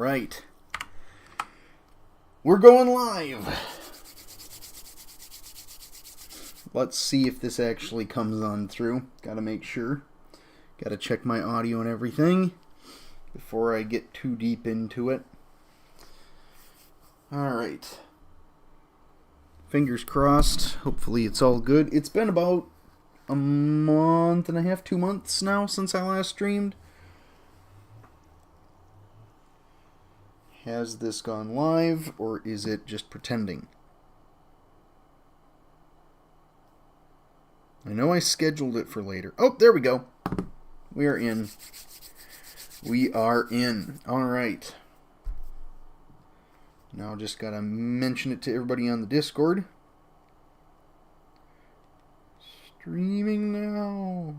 Right. We're going live. Let's see if this actually comes on through. Gotta make sure. Gotta check my audio and everything before I get too deep into it. Alright. Fingers crossed. Hopefully it's all good. It's been about a month and a half, 2 months now since I last streamed. Has this gone live, or is it just pretending? I know I scheduled it for later. Oh, there we go. We are in. We are in. All right. Now just got to mention it to everybody on the Discord. Streaming now.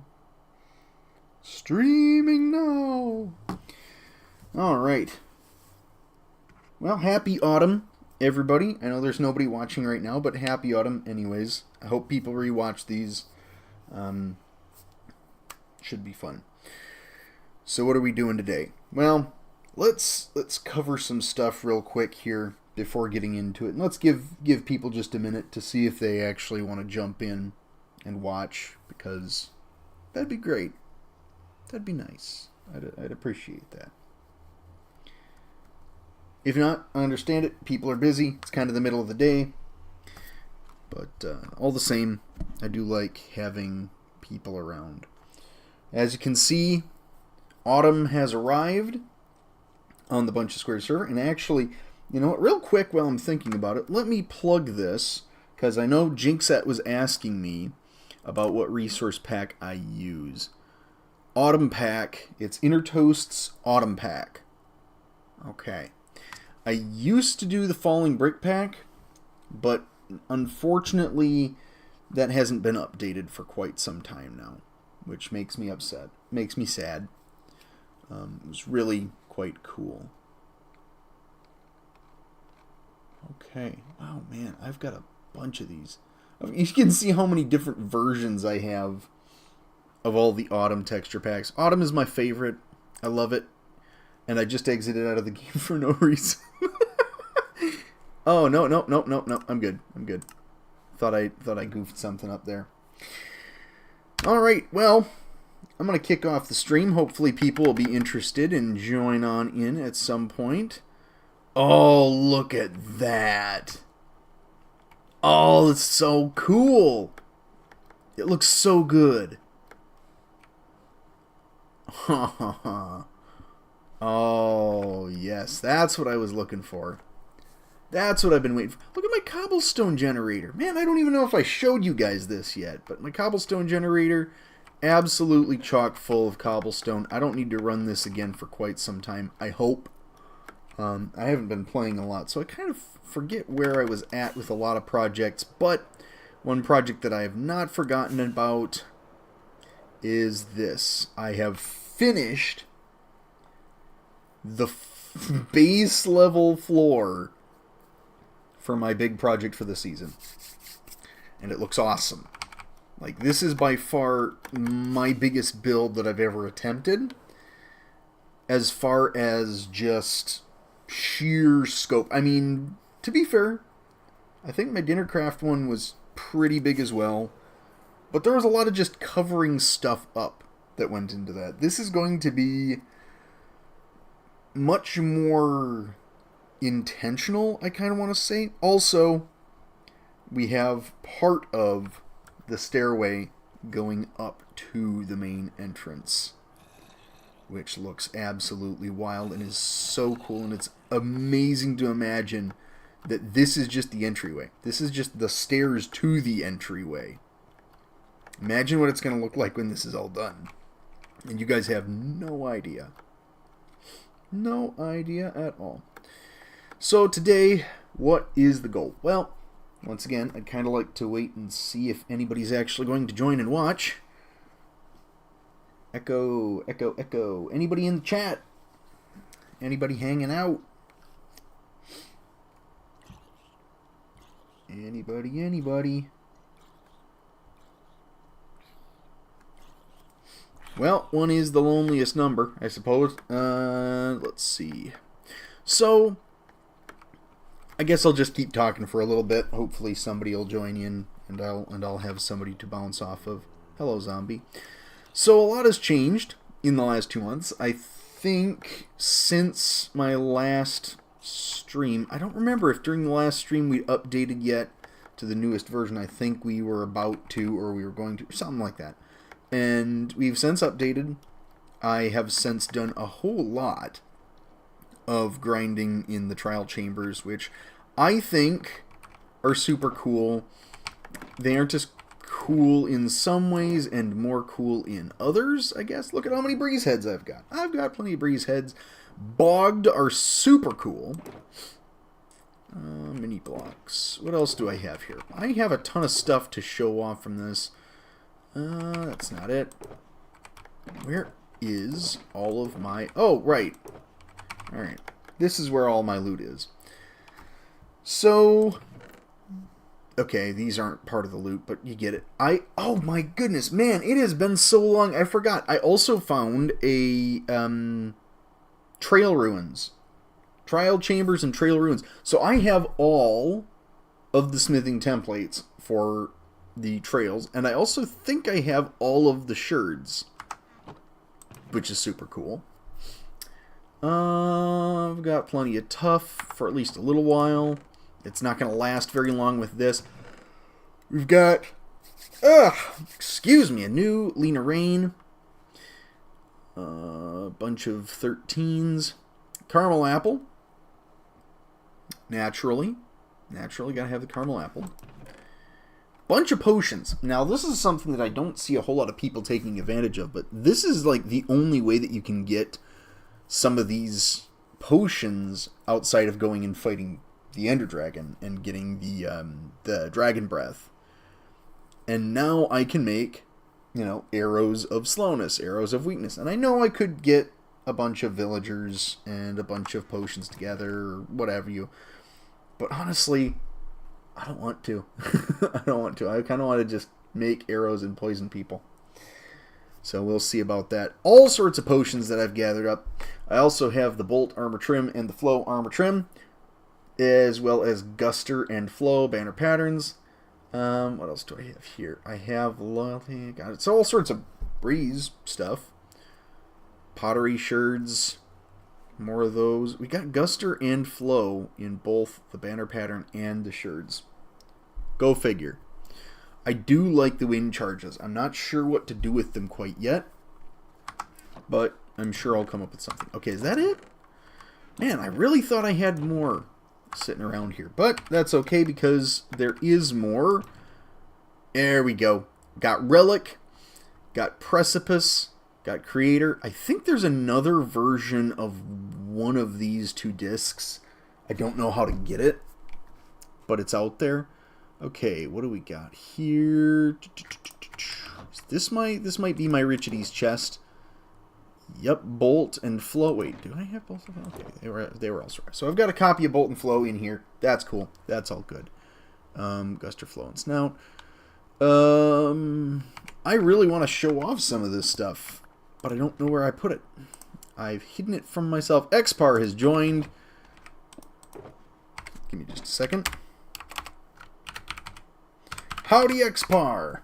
Streaming now. All right. Well, happy autumn, everybody. I know there's nobody watching right now, but happy autumn anyways. I hope people rewatch these. Should be fun. So what are we doing today? Well, let's cover some stuff real quick here before getting into it. And let's give people just a minute to see if they actually want to jump in and watch, because that'd be great. That'd be nice. I'd appreciate that. If not, I understand it. People are busy. It's kind of the middle of the day. But all the same, I do like having people around. As you can see, autumn has arrived on the BunchaSquares server. And actually, you know what? Real quick while I'm thinking about it, let me plug this, because I know Jinxet was asking me about what resource pack I use. Autumn Pack. It's Intertoast's Autumn Pack. Okay. I used to do the Falling Brick Pack, but unfortunately that hasn't been updated for quite some time now, which makes me upset. Makes me sad. It was really quite cool. Okay. Wow, man, I've got a bunch of these. You can see how many different versions I have of all the Autumn texture packs. Autumn is my favorite. I love it. And I just exited out of the game for no reason. Oh, no. I'm good. Thought I goofed something up there. Alright, well, I'm going to kick off the stream. Hopefully people will be interested and join on in at some point. Oh, look at that. Oh, it's so cool. It looks so good. Ha ha ha. Oh, yes. That's what I was looking for. That's what I've been waiting for. Look at my cobblestone generator. Man, I don't even know if I showed you guys this yet, but my cobblestone generator, absolutely chock full of cobblestone. I don't need to run this again for quite some time, I hope. I haven't been playing a lot, so I kind of forget where I was at with a lot of projects, but one project that I have not forgotten about is this. I have finished the base level floor for my big project for the season. And it looks awesome. Like, this is by far my biggest build that I've ever attempted. As far as just sheer scope. I mean, to be fair, I think my Dinnercraft one was pretty big as well. But there was a lot of just covering stuff up that went into that. This is going to be much more intentional, I kind of want to say. Also, we have part of the stairway going up to the main entrance, which looks absolutely wild and is so cool, and it's amazing to imagine that this is just the entryway. This is just the stairs to the entryway. Imagine what it's going to look like when this is all done. And you guys have no idea. No idea at all. So today, what is the goal? Well, once again, I'd kind of like to wait and see if anybody's actually going to join and watch. Echo, echo, echo. Anybody in the chat? Anybody hanging out? Anybody? Well, one is the loneliest number, I suppose. Let's see. So, I guess I'll just keep talking for a little bit. Hopefully somebody will join in, and I'll have somebody to bounce off of. Hello, zombie. So a lot has changed in the last 2 months. I think since my last stream, I don't remember if during the last stream we updated yet to the newest version. I think we were about to, or we were going to, or something like that. And we've since updated. I have since done a whole lot of grinding in the trial chambers, which I think are super cool. They aren't as cool in some ways and more cool in others, I guess. Look at how many breeze heads I've got. I've got plenty of breeze heads. Bogged are super cool. Mini blocks. What else do I have here? I have a ton of stuff to show off from this. That's not it. Where is all of my... Oh, right. Alright. This is where all my loot is. So... Okay, these aren't part of the loot, but you get it. Oh my goodness, man, it has been so long, I forgot. I also found a, trail ruins. Trial chambers and trail ruins. So I have all of the smithing templates for the trails, and I also think I have all of the sherds, which is super cool. I've got plenty of tough for at least a little while. It's not going to last very long with this. We've got, excuse me, a new Lena Rain. A bunch of 13s. Caramel apple. Naturally. Naturally, got to have the caramel apple. Bunch of potions. Now, this is something that I don't see a whole lot of people taking advantage of, but this is like the only way that you can get some of these potions outside of going and fighting the Ender Dragon and getting the Dragon Breath. And now I can make, you know, arrows of slowness, arrows of weakness. And I know I could get a bunch of villagers and a bunch of potions together or whatever you... But honestly, I don't want to. I don't want to. I kind of want to just make arrows and poison people. So we'll see about that. All sorts of potions that I've gathered up. I also have the Bolt Armor Trim and the Flow Armor Trim, as well as Guster and Flow banner patterns. What else do I have here? I have Loyalty. Got it. It's all sorts of breeze stuff. Pottery sherds. More of those. We got Guster and Flow in both the banner pattern and the sherds. Go figure. I do like the wind charges. I'm not sure what to do with them quite yet, but I'm sure I'll come up with something. Okay, is that it? Man, I really thought I had more sitting around here, but that's okay because there is more. There we go. Got Relic, got Precipice, got Creator. I think there's another version of one of these two discs. I don't know how to get it, but it's out there. Okay, what do we got here? This might be my Richides chest. Yep, Bolt and Flow. Wait, do I have both of them? Okay, they were also right. So I've got a copy of Bolt and Flow in here. That's cool. That's all good. Guster, Flow, and Snout. I really want to show off some of this stuff, but I don't know where I put it. I've hidden it from myself. Xpar has joined. Give me just a second. Howdy, Xpar!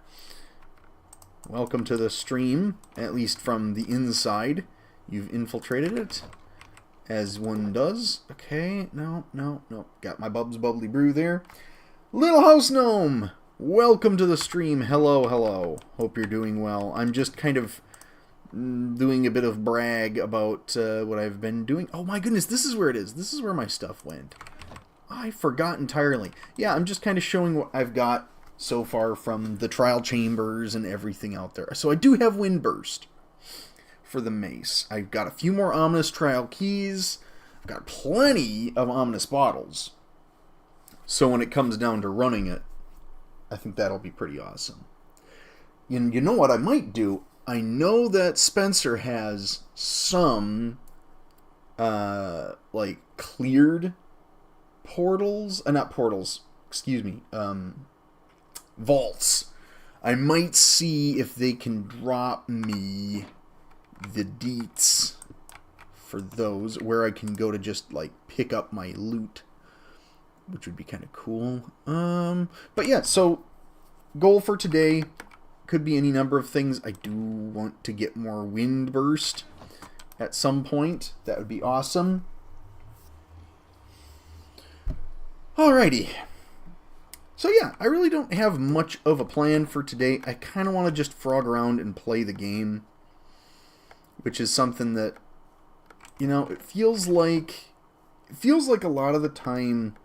Welcome to the stream, at least from the inside. You've infiltrated it, as one does. Okay, no. Got my Bub's Bubbly Brew there. Little House Gnome! Welcome to the stream. Hello. Hope you're doing well. I'm just kind of doing a bit of brag about what I've been doing. Oh my goodness, this is where it is. This is where my stuff went. I forgot entirely. Yeah, I'm just kind of showing what I've got so far from the trial chambers and everything out there. So I do have Windburst for the mace. I've got a few more ominous trial keys. I've got plenty of ominous bottles. So when it comes down to running it, I think that'll be pretty awesome. And you know what I might do? I know that Spencer has some like cleared portals, not portals, excuse me, vaults. I might see if they can drop me the deets for those, where I can go to just, like, pick up my loot, which would be kind of cool. But yeah, so goal for today could be any number of things. I do want to get more wind burst at some point. That would be awesome. Alrighty. So yeah, I really don't have much of a plan for today. I kind of want to just frog around and play the game, which is something that, you know, it feels like a lot of the time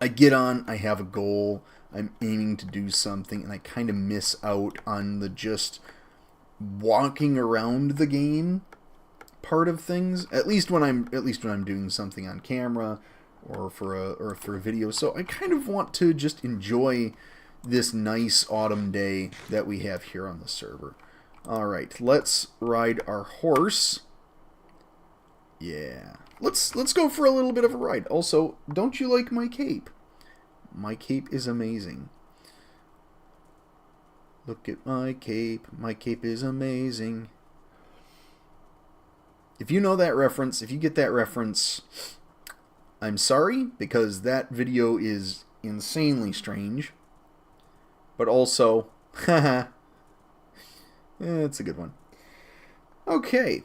I get on, I have a goal, I'm aiming to do something, and I kind of miss out on the just walking around the game part of things. At least when I'm doing something on camera or for a video. So I kind of want to just enjoy this nice autumn day that we have here on the server. All right, let's ride our horse. Yeah. Let's go for a little bit of a ride. Also, don't you like my cape? My cape is amazing. Look at my cape. My cape is amazing. If you know that reference, if you get that reference, I'm sorry, because that video is insanely strange. But also, haha, it's a good one. Okay.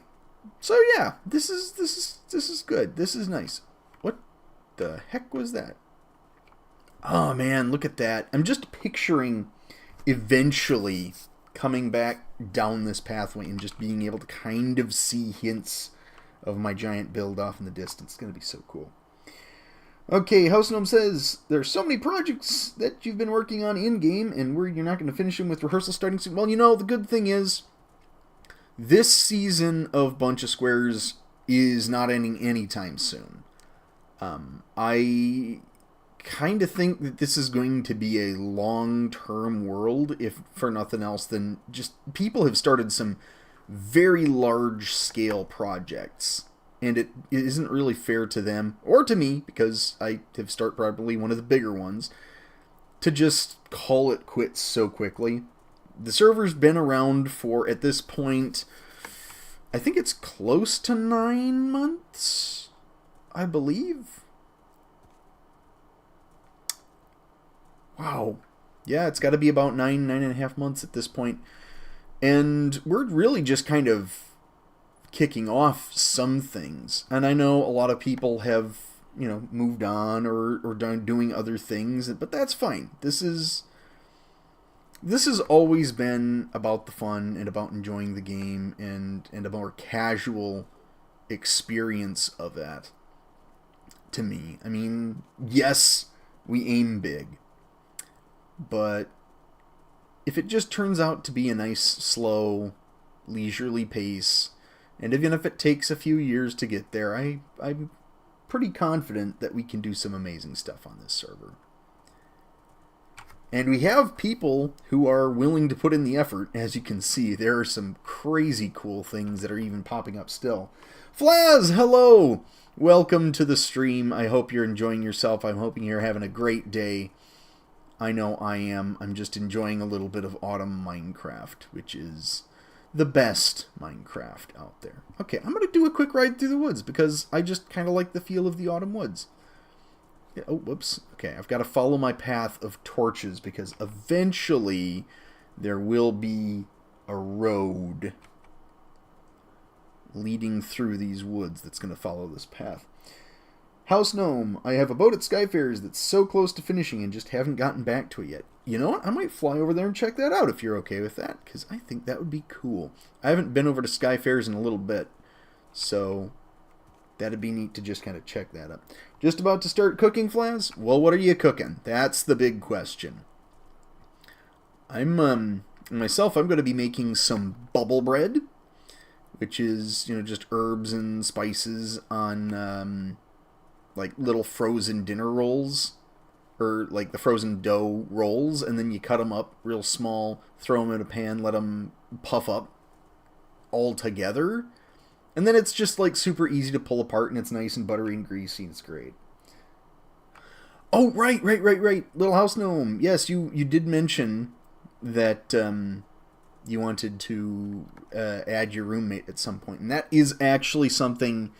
So yeah, this is good. This is nice. What the heck was that? Oh man, look at that. I'm just picturing eventually coming back down this pathway and just being able to kind of see hints of my giant build off in the distance. It's going to be so cool. Okay, House Gnome says, there's so many projects that you've been working on in-game, and you're not going to finish them with rehearsal starting soon. Well, you know, the good thing is, this season of BunchaSquares is not ending anytime soon. I kind of think that this is going to be a long-term world, if for nothing else than just people have started some very large-scale projects. And it isn't really fair to them, or to me, because I have started probably one of the bigger ones, to just call it quits so quickly. The server's been around for, at this point, I think it's close to 9 months, I believe. Wow. Yeah, it's got to be about 9.5 months at this point. And we're really just kind of kicking off some things. And I know a lot of people have, you know, moved on or done doing other things, but that's fine. This has always been about the fun and about enjoying the game and a more casual experience of that, to me. I mean, yes, we aim big, but if it just turns out to be a nice, slow, leisurely pace, and even if it takes a few years to get there, I'm pretty confident that we can do some amazing stuff on this server. And we have people who are willing to put in the effort. As you can see, there are some crazy cool things that are even popping up still. Flaz, hello! Welcome to the stream. I hope you're enjoying yourself. I'm hoping you're having a great day. I know I am. I'm just enjoying a little bit of autumn Minecraft, which is the best Minecraft out there. Okay, I'm going to do a quick ride through the woods because I just kind of like the feel of the autumn woods. Yeah, oh, whoops. Okay, I've got to follow my path of torches because eventually there will be a road leading through these woods that's going to follow this path. House Gnome, I have a boat at Skyfares that's so close to finishing and just haven't gotten back to it yet. You know what? I might fly over there and check that out if you're okay with that, because I think that would be cool. I haven't been over to Skyfares in a little bit, so that'd be neat to just kind of check that out. Just about to start cooking, Flaz? Well, what are you cooking? That's the big question. I'm going to be making some bubble bread, which is, you know, just herbs and spices on like little frozen dinner rolls, or like the frozen dough rolls, and then you cut them up real small, throw them in a pan, let them puff up all together, and then it's just like super easy to pull apart, and it's nice and buttery and greasy, and it's great. Oh, right. Little House Gnome. Yes, you did mention that you wanted to add your roommate at some point. And that is actually something...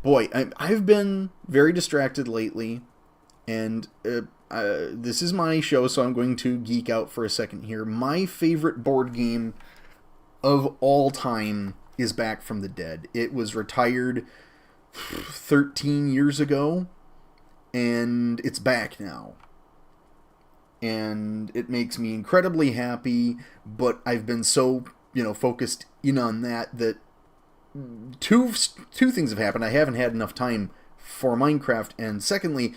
Boy, I've been very distracted lately, and this is my show, so I'm going to geek out for a second here. My favorite board game of all time is Back from the Dead. It was retired 13 years ago, and it's back now. And it makes me incredibly happy, but I've been so, focused in on that two things have happened. I haven't had enough time for Minecraft, and secondly,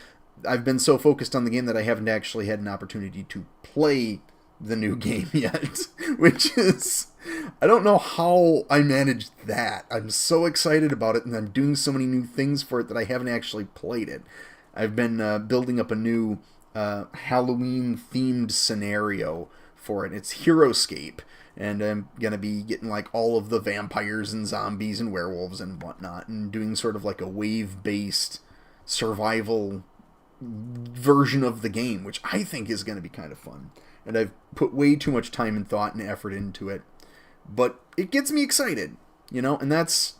I've been so focused on the game that I haven't actually had an opportunity to play the new game yet, which is... I don't know how I managed that. I'm so excited about it, and I'm doing so many new things for it that I haven't actually played it. I've been building up a new Halloween-themed scenario for it. It's Heroescape, and I'm going to be getting like all of the vampires and zombies and werewolves and whatnot, and doing sort of like a wave-based survival version of the game, which I think is going to be kind of fun. And I've put way too much time and thought and effort into it. But it gets me excited, and that's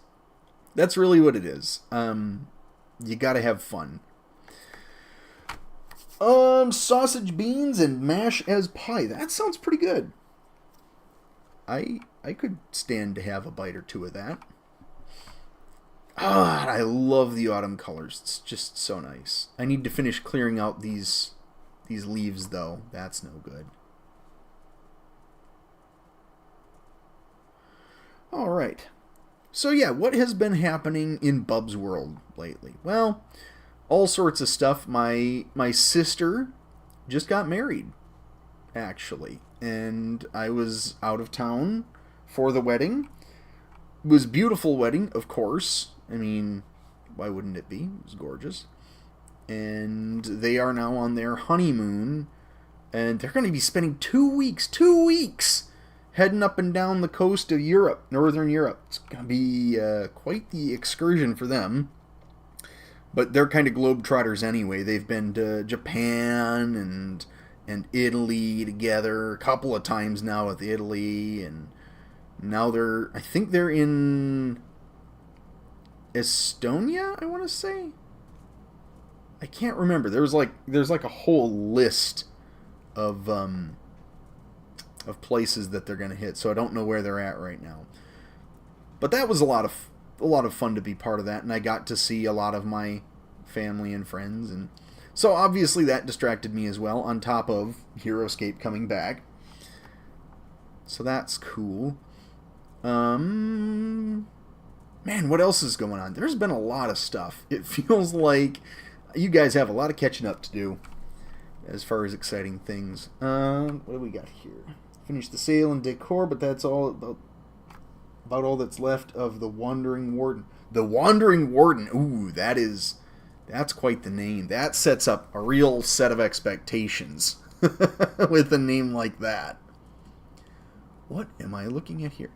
really what it is. You gotta have fun. Sausage, beans, and mash as pie. That sounds pretty good. I could stand to have a bite or two of that. I love the autumn colors. It's just so nice. I need to finish clearing out these leaves, though. That's no good. All right. So yeah, what has been happening in Bub's world lately? Well, all sorts of stuff. My sister just got married, actually, and I was out of town for the wedding. It was a beautiful wedding, of course. I mean, why wouldn't it be? It was gorgeous. And they are now on their honeymoon, and they're going to be spending 2 weeks heading up and down the coast of Europe, Northern Europe. It's going to be quite the excursion for them. But they're kind of globetrotters anyway. They've been to Japan and Italy together a couple of times now with Italy, and now I think they're in Estonia, I want to say. I can't remember. There's like a whole list of places that they're going to hit, so I don't know where they're at right now. But that was a lot of fun to be part of that, and I got to see a lot of my family and friends, and so obviously that distracted me as well, on top of Heroescape coming back. So that's cool. Man, what else is going on? There's been a lot of stuff. It feels like you guys have a lot of catching up to do as far as exciting things. What do we got here? Finish the sale and decor, but that's all about all that's left of the Wandering Warden. The Wandering Warden. Ooh, that's quite the name. That sets up a real set of expectations with a name like that. What am I looking at here?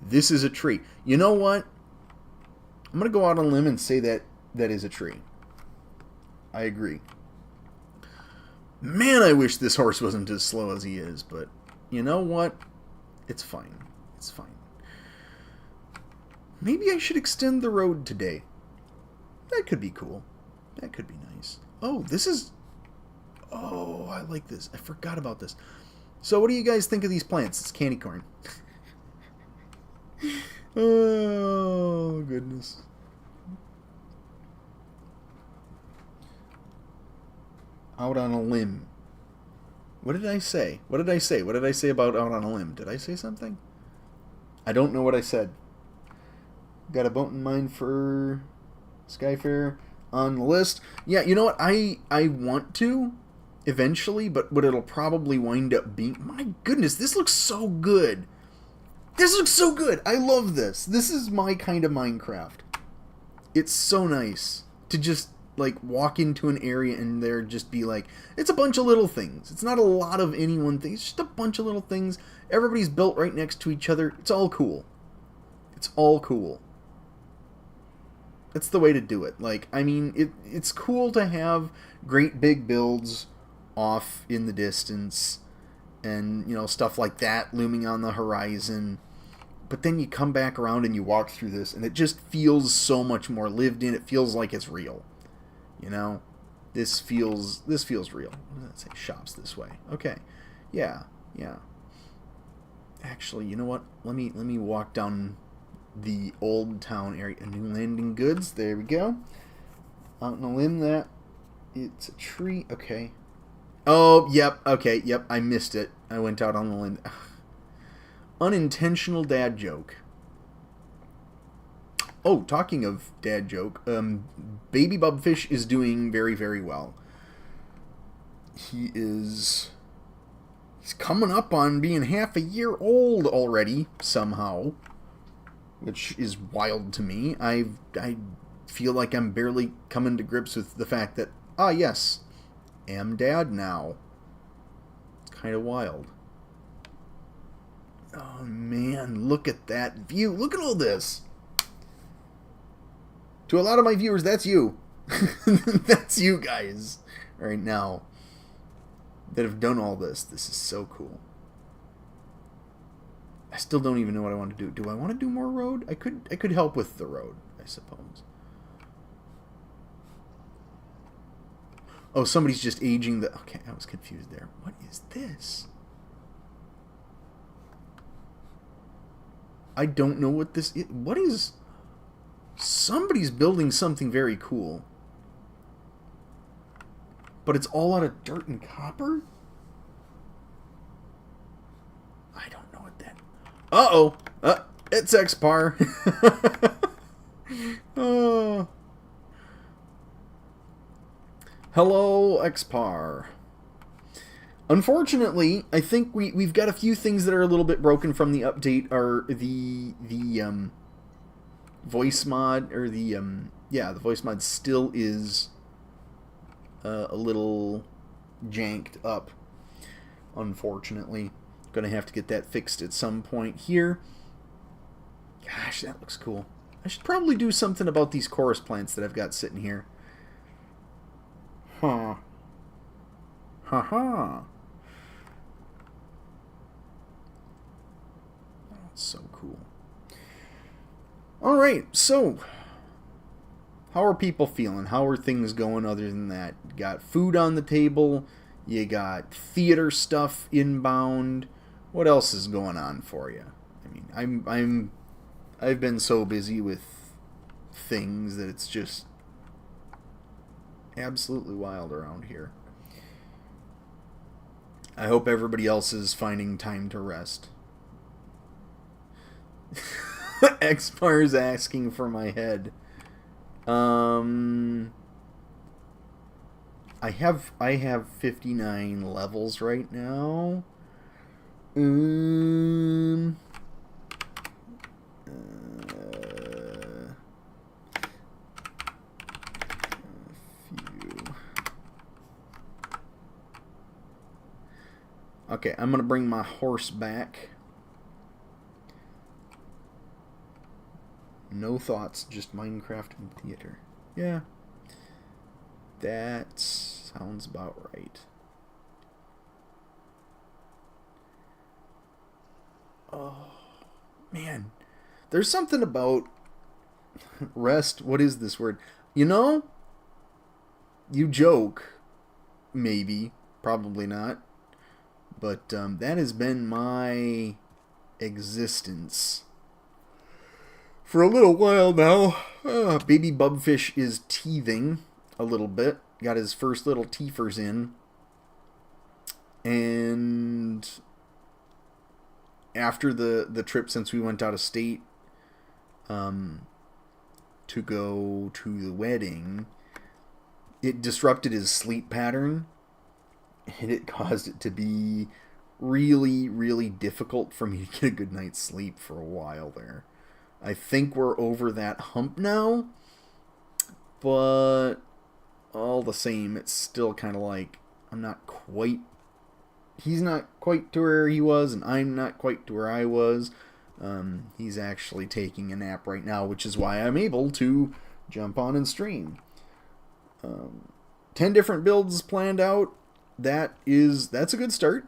This is a tree. You know what? I'm going to go out on a limb and say that is a tree. I agree. Man, I wish this horse wasn't as slow as he is, but you know what? It's fine. It's fine. Maybe I should extend the road today. That could be cool. That could be nice. Oh, this is... Oh, I like this. I forgot about this. So what do you guys think of these plants? It's candy corn. Oh, goodness. Out on a limb. What did I say? What did I say? What did I say about out on a limb? Did I say something? I don't know what I said. Got a boat in mind for Skyfair on the list. Yeah, you know what? I want to eventually, but what it'll probably wind up being... My goodness, this looks so good. This looks so good. I love this. This is my kind of Minecraft. It's so nice to just like walk into an area and there just be like, it's a bunch of little things. It's not a lot of any one thing. It's just a bunch of little things. Everybody's built right next to each other. It's all cool. It's all cool. That's the way to do it. Like, I mean, it's cool to have great big builds off in the distance and, you know, stuff like that looming on the horizon. But then you come back around and you walk through this, and it just feels so much more lived in. It feels like it's real. You know? This feels real. What does that say? Shops this way. Okay. Yeah. Actually, you know what? Let me walk down the old town area. New landing goods. There we go. Out on a limb that it's a tree. Okay. Oh, yep. Okay, yep. I missed it. I went out on the limb. Ugh. Unintentional dad joke. Oh, talking of dad joke, Baby Bubfish is doing very, very well. He's coming up on being half a year old already, somehow, which is wild to me. I feel like I'm barely coming to grips with the fact that, yes, am dad now. It's kind of wild. Oh, man, look at that view. Look at all this. To a lot of my viewers, that's you. That's you guys right now that have done all this. This is so cool. I still don't even know what I want to do. Do I want to do more road? I could help with the road, I suppose. Oh, somebody's just aging the... Okay, I was confused there. What is this? I don't know what this is. What is... Somebody's building something very cool. But it's all out of dirt and copper? I don't know what that... Uh-oh! It's Xpar. Oh. Hello, Xpar. Unfortunately, I think we've got a few things that are a little bit broken from the update. Are the voice mod, or the voice mod still is a little janked up, unfortunately. Gonna have to get that fixed at some point here. Gosh, that looks cool. I should probably do something about these chorus plants that I've got sitting here. Huh. Haha. That's so cool. Alright, so how are people feeling? How are things going other than that? You got food on the table, you got theater stuff inbound. What else is going on for you? I mean, I've been so busy with things that it's just absolutely wild around here. I hope everybody else is finding time to rest. Xpar's asking for my head. I have 59 levels right now. Okay, I'm gonna bring my horse back. No thoughts, just Minecraft and theater. Yeah. That sounds about right. Oh, man. There's something about rest. What is this word? You know, you joke. Maybe. Probably not. But that has been my existence for a little while now. Baby Bubfish is teething a little bit. Got his first little teethers in. And after the trip, since we went out of state to go to the wedding, it disrupted his sleep pattern. And it caused it to be really, really difficult for me to get a good night's sleep for a while there. I think we're over that hump now, but all the same, it's still kind of like he's not quite to where he was, and I'm not quite to where I was. He's actually taking a nap right now, which is why I'm able to jump on and stream. 10 different builds planned out. that's a good start.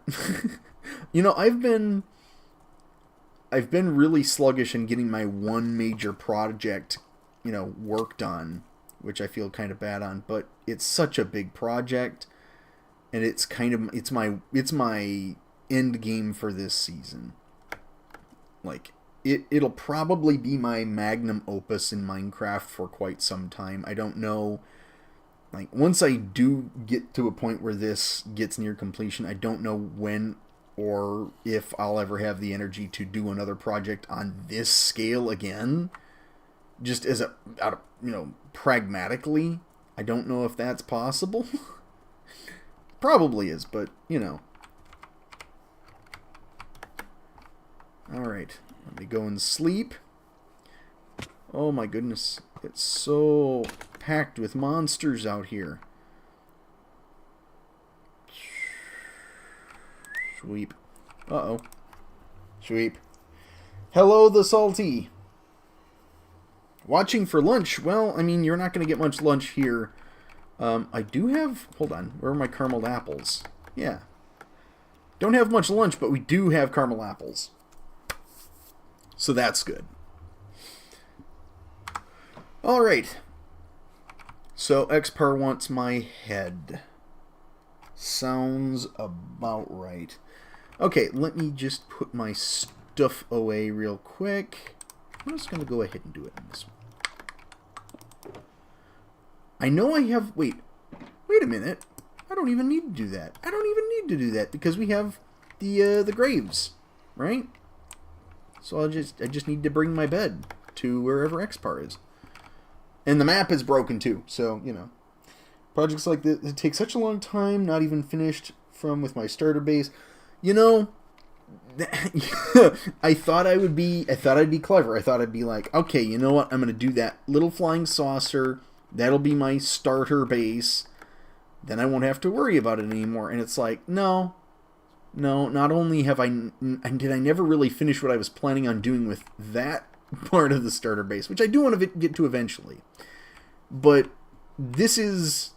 You know, I've been really sluggish in getting my one major project, you know, worked on, which I feel kind of bad on, but it's such a big project, and it's my end game for this season. Like, it'll probably be my magnum opus in Minecraft for quite some time. I don't know. Like, once I do get to a point where this gets near completion, I don't know when or if I'll ever have the energy to do another project on this scale again. Just as pragmatically, I don't know if that's possible. Probably is, but, you know. Alright, let me go and sleep. Oh my goodness, it's so packed with monsters out here. Sweep. Uh-oh. Sweep. Hello, the salty. Watching for lunch. Well, I mean, you're not going to get much lunch here. I do have... Hold on. Where are my caramel apples? Yeah. Don't have much lunch, but we do have caramel apples. So that's good. Alright. So Xpar wants my head. Sounds about right. Okay, let me just put my stuff away real quick. I'm just going to go ahead and do it in this one. I know I have... Wait a minute. I don't even need to do that. I don't even need to do that because we have the graves, right? So I just need to bring my bed to wherever Xpar is. And the map is broken too, so, you know. Projects like this, it takes such a long time, not even finished with my starter base. You know, I thought I'd be clever. I thought I'd be like, okay, you know what? I'm going to do that little flying saucer. That'll be my starter base. Then I won't have to worry about it anymore. And it's like, no, not only did I never really finish what I was planning on doing with that part of the starter base, which I do want to get to eventually. But this is...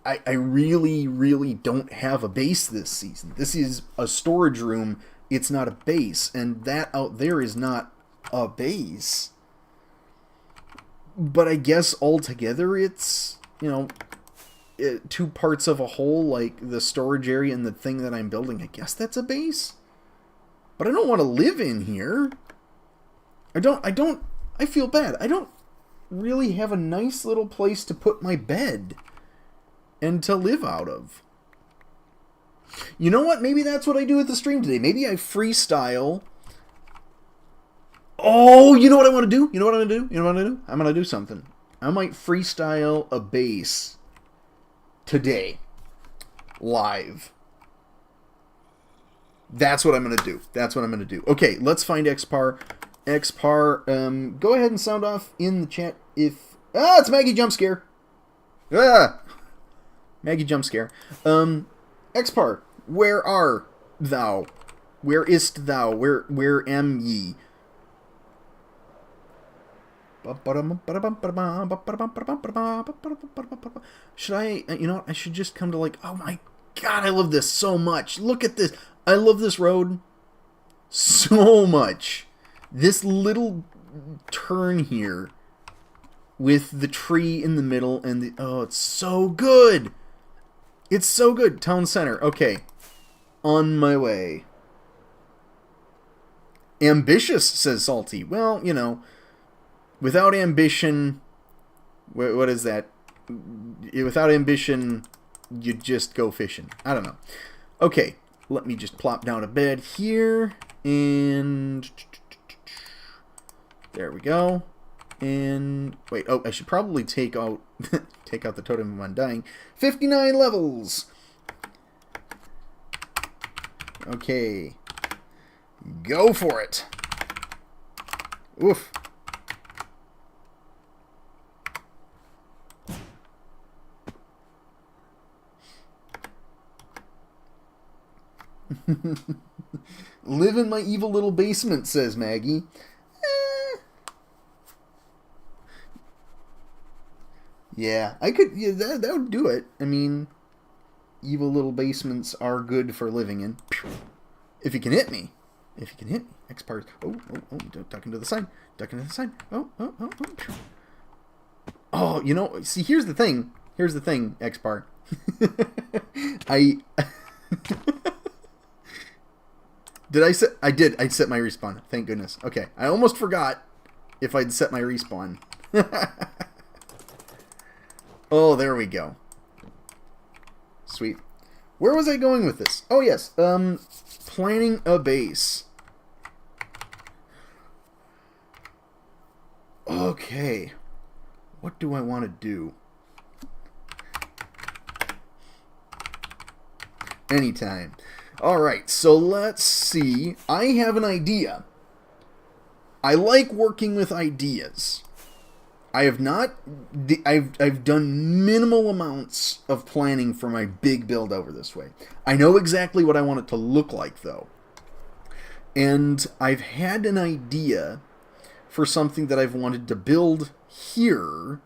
I really, really don't have a base this season. This is a storage room. It's not a base. And that out there is not a base. But I guess altogether it's, you know, two parts of a whole, like the storage area and the thing that I'm building. I guess that's a base. But I don't want to live in here. I feel bad. I don't really have a nice little place to put my bed and to live out of. You know what? Maybe that's what I do with the stream today. Maybe I freestyle. Oh, you know what I want to do? You know what I'm going to do? I'm going to do something. I might freestyle a base today. Live. That's what I'm going to do. Okay, let's find Xpar. Xpar, go ahead and sound off in the chat if... Ah, it's Maggie Jump Scare. Ah! Maggie Jump Scare. Xpar, where are thou? Where is't thou? Where am ye? Should I, you know what, I should just come to like, oh my god, I love this so much. Look at this. I love this road so much. This little turn here with the tree in the middle and the, oh, it's so good. It's so good. Town center. Okay. On my way. Ambitious, says Salty. Well, you know, without ambition, what is that? Without ambition, you just go fishing. I don't know. Okay. Let me just plop down a bed here. And there we go. And wait, oh, I should probably take out the totem of undying. 59 levels. Okay. Go for it. Oof. Live in my evil little basement, says Maggie. Yeah, I could. Yeah, that would do it. I mean, evil little basements are good for living in. If you can hit me. If you can hit me. X parts. Oh, duck into the side. Duck into the side. Oh. Oh, you know, see, here's the thing. Here's the thing, X-Bar. I did. I set my respawn. Thank goodness. Okay. I almost forgot if I'd set my respawn. Oh, there we go. Sweet. Where was I going with this? Oh, yes. Planning a base. Okay. What do I want to do? Anytime. Alright, so let's see. I have an idea. I like working with ideas. I've done minimal amounts of planning for my big build over this way. I know exactly what I want it to look like, though. And I've had an idea for something that I've wanted to build here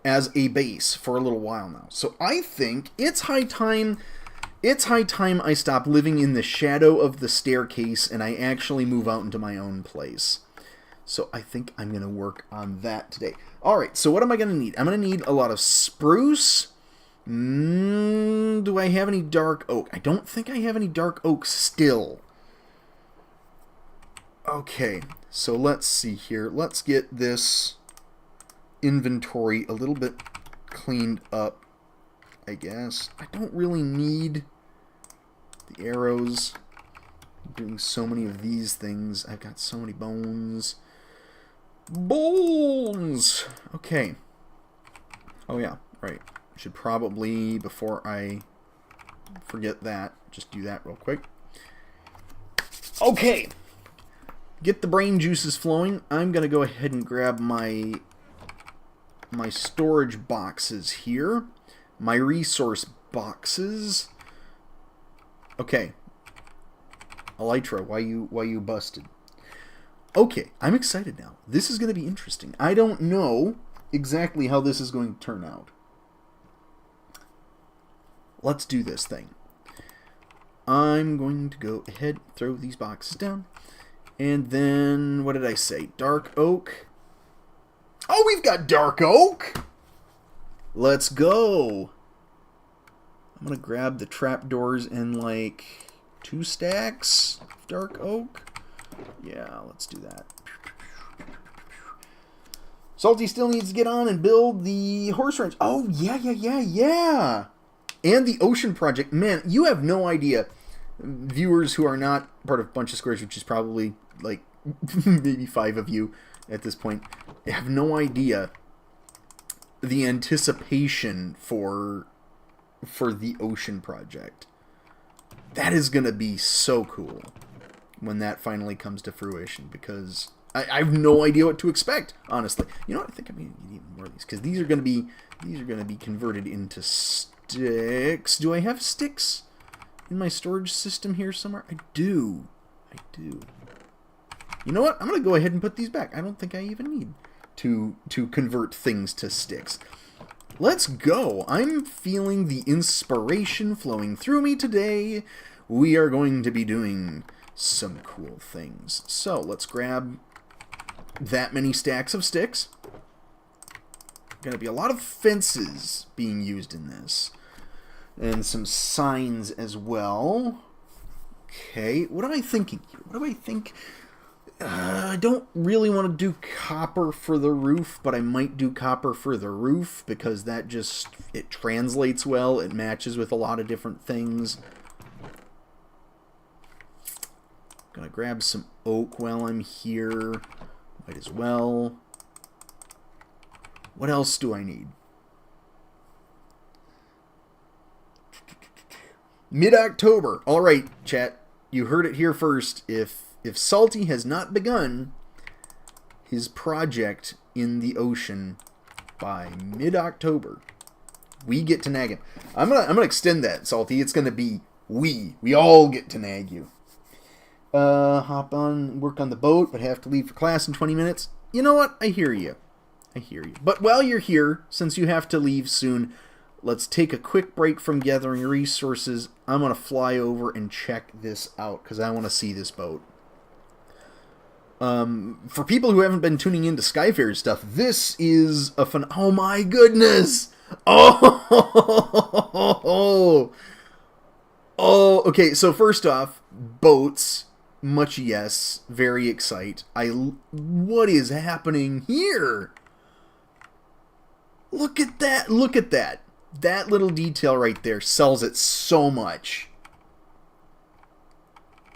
as a base for a little while now. So I think it's high time I stop living in the shadow of the staircase and I actually move out into my own place. So I think I'm going to work on that today. Alright, so what am I going to need? I'm going to need a lot of spruce. Do I have any dark oak? I don't think I have any dark oak still. Okay, so let's see here. Let's get this inventory a little bit cleaned up, I guess. I don't really need the arrows. I'm doing so many of these things. I've got so many bones. Bones! Okay. Oh yeah, right. I should probably, before I forget that, just do that real quick. Okay! Get the brain juices flowing. I'm going to go ahead and grab my storage boxes here. My resource boxes. Okay. Elytra, why you busted? Okay, I'm excited now. This is going to be interesting. I don't know exactly how this is going to turn out. Let's do this thing. I'm going to go ahead, throw these boxes down. And then, what did I say? Dark oak. Oh, we've got dark oak! Let's go! I'm going to grab the trapdoors and, like, 2 stacks of dark oak. Yeah, let's do that. Salty still needs to get on and build the horse ranch. Oh, yeah! And the ocean project. Man, you have no idea. Viewers who are not part of BunchaSquares, which is probably like maybe 5 of you at this point, have no idea the anticipation for the ocean project. That is going to be so cool when that finally comes to fruition, because I have no idea what to expect, honestly. You know what? I think I'm going to need even more of these, because these are going to be converted into sticks. Do I have sticks in my storage system here somewhere? I do. You know what? I'm going to go ahead and put these back. I don't think I even need to convert things to sticks. Let's go. I'm feeling the inspiration flowing through me today. We are going to be doing some cool things. So let's grab that many stacks of sticks. Going to be a lot of fences being used in this. And some signs as well. Okay, what am I thinking here? What do I think? I don't really want to do copper for the roof, but I might do copper for the roof because that just, it translates well. It matches with a lot of different things. Gonna grab some oak while I'm here. Might as well. What else do I need? Mid-October. All right, chat. You heard it here first. If Salty has not begun his project in the ocean by mid-October, we get to nag him. I'm gonna extend that, Salty. It's gonna be we all get to nag you. Hop on, work on the boat, but have to leave for class in 20 minutes. You know what? I hear you. But while you're here, since you have to leave soon, let's take a quick break from gathering resources. I'm going to fly over and check this out because I want to see this boat. For people who haven't been tuning into Skyfarer stuff, this is a fun... Oh my goodness! Oh! Oh, okay, so first off, boats, much yes, very excite. What is happening here? Look at that, look at that. That little detail right there sells it so much.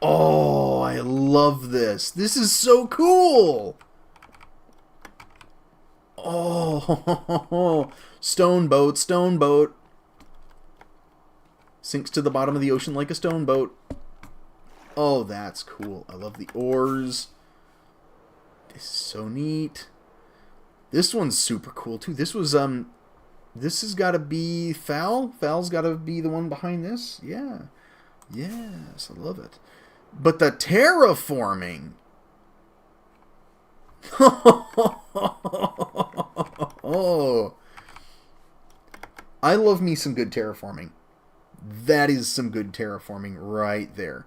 Oh, I love this. This is so cool. Oh, stone boat, stone boat. Sinks to the bottom of the ocean like a stone boat. Oh, that's cool. I love the oars. This is so neat. This one's super cool too. This was this has got to be Fowl. Fowl's got to be the one behind this. Yeah. Yes, I love it. But the terraforming. Oh. I love me some good terraforming. That is some good terraforming right there.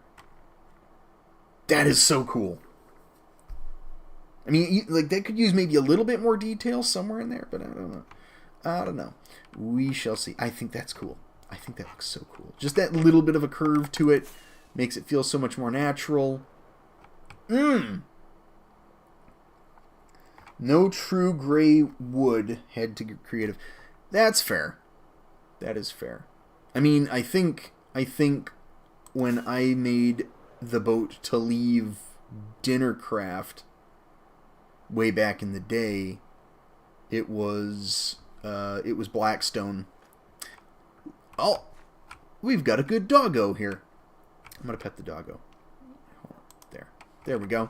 That is so cool. I mean, like, they could use maybe a little bit more detail somewhere in there, but I don't know. I don't know. We shall see. I think that's cool. I think that looks so cool. Just that little bit of a curve to it makes it feel so much more natural. No true gray wood. Had to get creative. That's fair. That is fair. I mean, I think when I made the boat to leave Dinnercraft way back in the day, it was Blackstone. Oh, we've got a good doggo here. I'm gonna pet the doggo. There we go.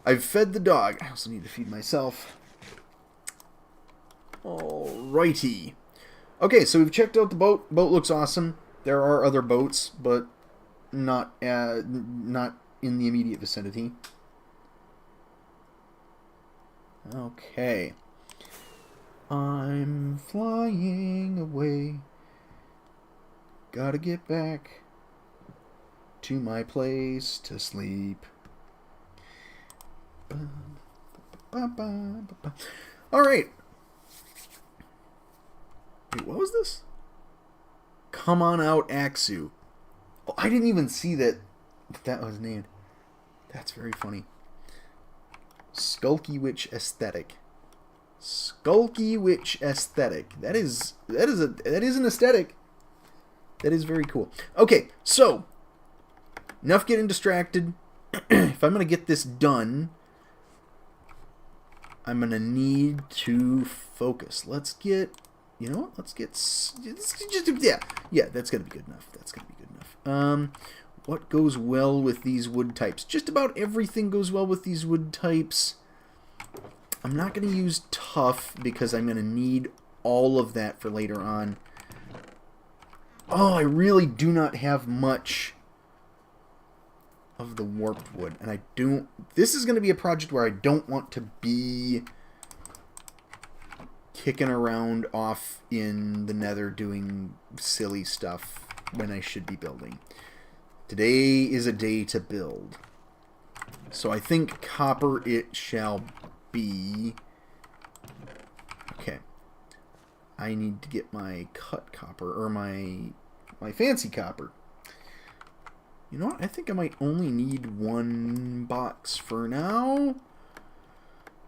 I've fed the dog. I also need to feed myself. Alrighty. Okay, so we've checked out the boat. Boat looks awesome. There are other boats, but not in the immediate vicinity. Okay. I'm flying away. Gotta get back to my place to sleep. Alright. Wait, what was this? Come on out, Axu. Oh, I didn't even see that was named. That's very funny. Skulky Witch Aesthetic. Skulky Witch Aesthetic. That is an aesthetic. That is very cool. Okay, so enough getting distracted. If I'm gonna get this done, I'm gonna need to focus. Let's get, you know what? Let's just yeah. That's gonna be good enough. That's gonna be good enough. What goes well with these wood types? Just about everything goes well with these wood types. I'm not going to use tough because I'm going to need all of that for later on. Oh, I really do not have much of the warped wood. And I don't... This is going to be a project where I don't want to be kicking around off in the nether doing silly stuff when I should be building. Today is a day to build. So I think copper it shall be. Okay. I need to get my cut copper, or my fancy copper. You know what? I think I might only need one box for now.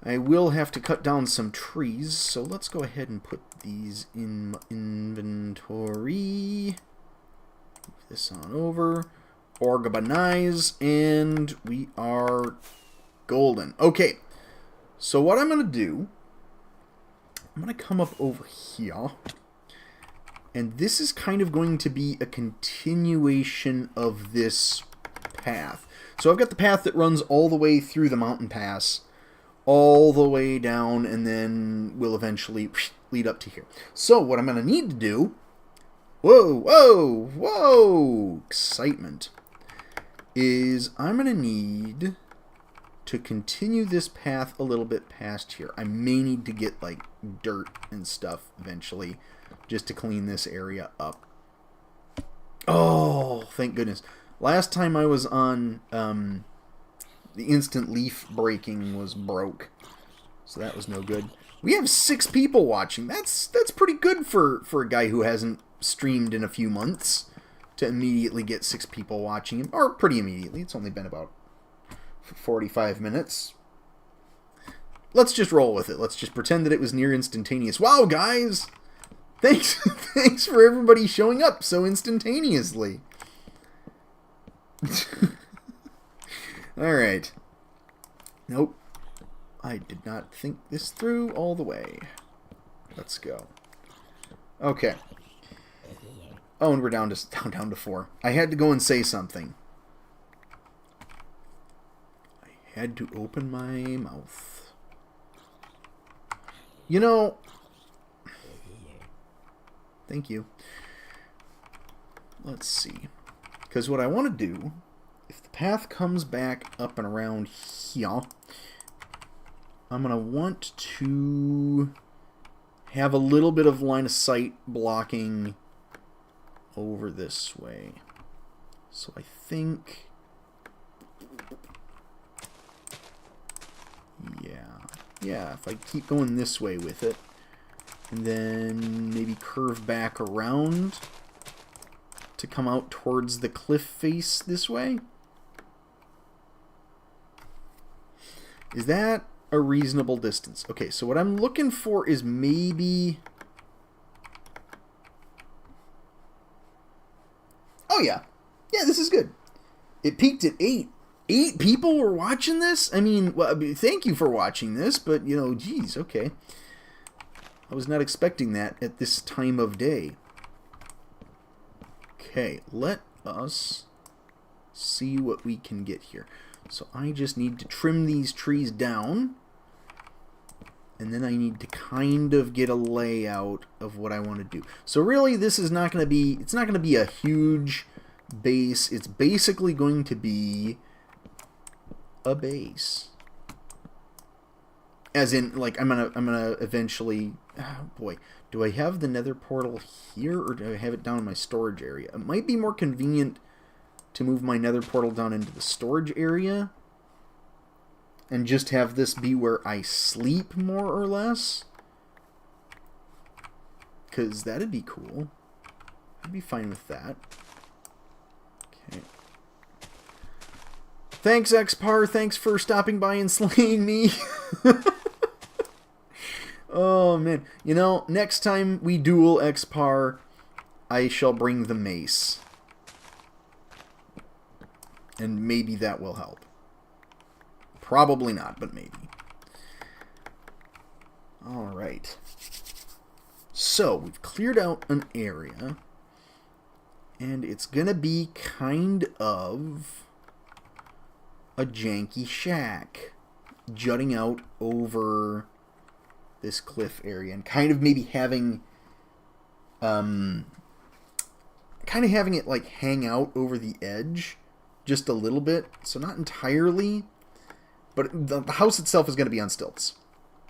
I will have to cut down some trees, so let's go ahead and put these in my inventory. Move this on over. Organize, and we are golden. Okay, so what I'm going to do, I'm going to come up over here, and this is kind of going to be a continuation of this path. So I've got the path that runs all the way through the mountain pass, all the way down, and then will eventually lead up to here. So what I'm going to need to do, whoa, excitement, is I'm going to need to continue this path a little bit past here. I may need to get, like, dirt and stuff eventually. just to clean this area up. Oh, thank goodness. Last time I was on, the instant leaf breaking was broke. So that was no good. We have 6 people watching. That's pretty good for a guy who hasn't streamed in a few months to immediately get 6 people watching him. Or pretty immediately. It's only been about 45 minutes. Let's just roll with it. Let's just pretend that it was near instantaneous. Wow, guys! Thanks for everybody showing up so instantaneously. Alright. Nope. I did not think this through all the way. Let's go. Okay. Oh, and we're down to 4. I had to go and say something. I had to open my mouth. You know... Thank you. Let's see. Because what I want to do, if the path comes back up and around here, I'm going to want to have a little bit of line of sight blocking over this way. So I think... Yeah, if I keep going this way with it, and then maybe curve back around to come out towards the cliff face this way. Is that a reasonable distance? Okay, so what I'm looking for is maybe... Oh yeah. Yeah, this is good. It peaked at 8. 8 people were watching this? I mean, well, thank you for watching this, but, you know, geez, okay. I was not expecting that at this time of day. Okay, let us see what we can get here. So I just need to trim these trees down. And then I need to kind of get a layout of what I want to do. So really, this is not going to be, it's not going to be a huge base. It's basically going to be a base. As in, like, I'm gonna eventually... Oh, boy. Do I have the nether portal here, or do I have it down in my storage area? It might be more convenient to move my nether portal down into the storage area and just have this be where I sleep, more or less. Because that'd be cool. I'd be fine with that. Okay. Thanks, Xpar. Thanks for stopping by and slaying me. Oh, man. You know, next time we duel Xpar, I shall bring the mace. And maybe that will help. Probably not, but maybe. Alright. So, we've cleared out an area. And it's gonna be kind of a janky shack jutting out over this cliff area, and kind of maybe having it like hang out over the edge just a little bit, so not entirely, but the house itself is going to be on stilts,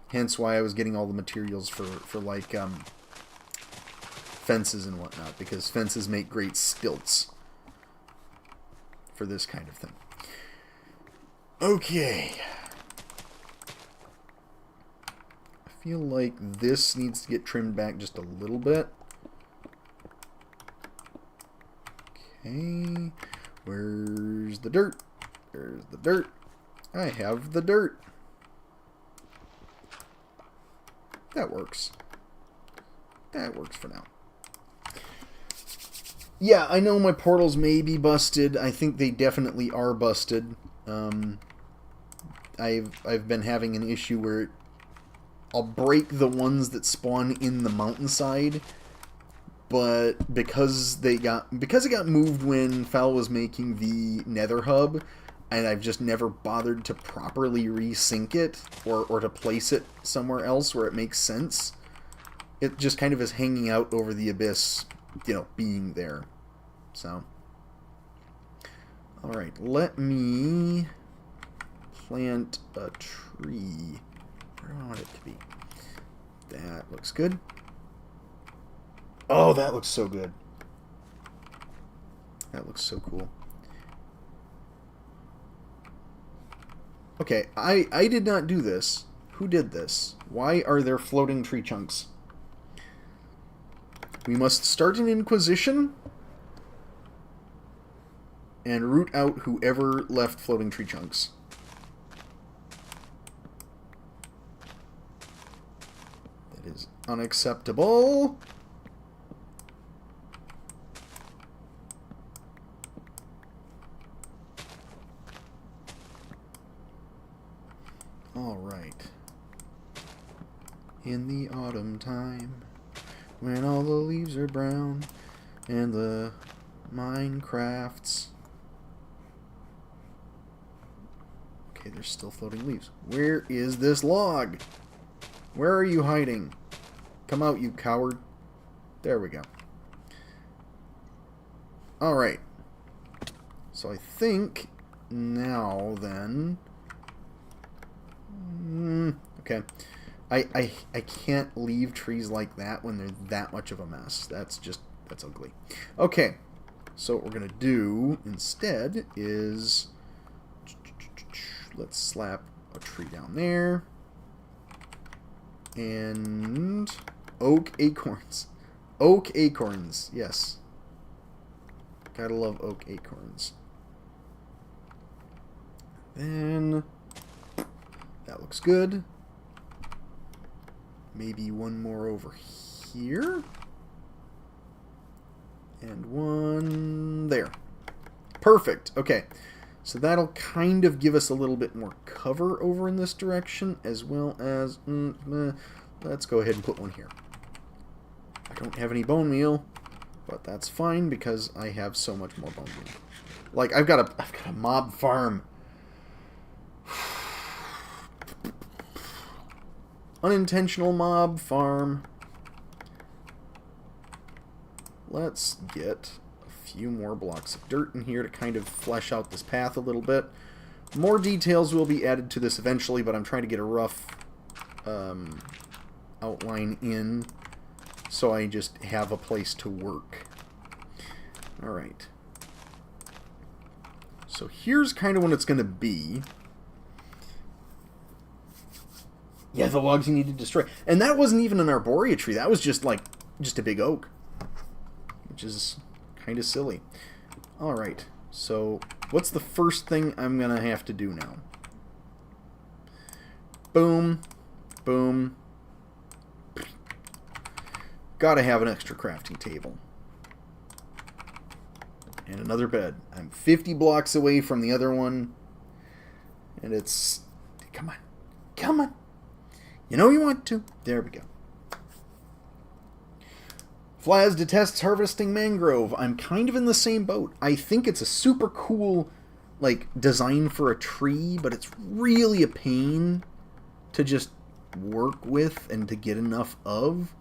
hence why I was getting all the materials for like fences and whatnot, because fences make great stilts for this kind of thing. Okay, I feel like this needs to get trimmed back just a little bit. Okay, where's the dirt? There's the dirt. I have the dirt. That works. That works for now. Yeah, I know my portals may be busted. I think they definitely are busted. I've been having an issue where I'll break the ones that spawn in the mountainside, but because it got moved when Fowl was making the Nether hub, and I've just never bothered to properly resync it or to place it somewhere else where it makes sense. It just kind of is hanging out over the abyss, you know, being there. So, all right, let me plant a tree. Where do I want it to be? That looks good. Oh, that looks so good. That looks so cool. Okay, I did not do this. Who did this? Why are there floating tree chunks? We must start an inquisition and root out whoever left floating tree chunks. That is unacceptable. All right. In the autumn time, when all the leaves are brown and the Minecrafts. Okay, there's still floating leaves. Where is this log? Where are you hiding? Come out, you coward. There we go. Alright. So I think now then... okay. I can't leave trees like that when they're that much of a mess. That's ugly. Okay. So what we're going to do instead is... let's slap a tree down there. And... oak acorns. Oak acorns, yes. Gotta love oak acorns. Then... that looks good. Maybe one more over here. And one there. Perfect. Okay. So that'll kind of give us a little bit more cover over in this direction, as well as... let's go ahead and put one here. I don't have any bone meal, but that's fine because I have so much more bone meal. Like, I've got a mob farm. Unintentional mob farm. Let's get a few more blocks of dirt in here to kind of flesh out this path a little bit. More details will be added to this eventually, but I'm trying to get a rough outline in so I just have a place to work. Alright. So here's kind of what it's going to be. Yeah, the logs you need to destroy. And that wasn't even an arborea tree. That was just like, just a big oak. Which is kind of silly. Alright, so what's the first thing I'm going to have to do now? Boom. Boom. Gotta have an extra crafting table. And another bed. I'm 50 blocks away from the other one. And it's... come on. Come on. You know you want to. There we go. Flaz detests harvesting mangrove. I'm kind of in the same boat. I think it's a super cool, like, design for a tree, but it's really a pain to just work with and to get enough of.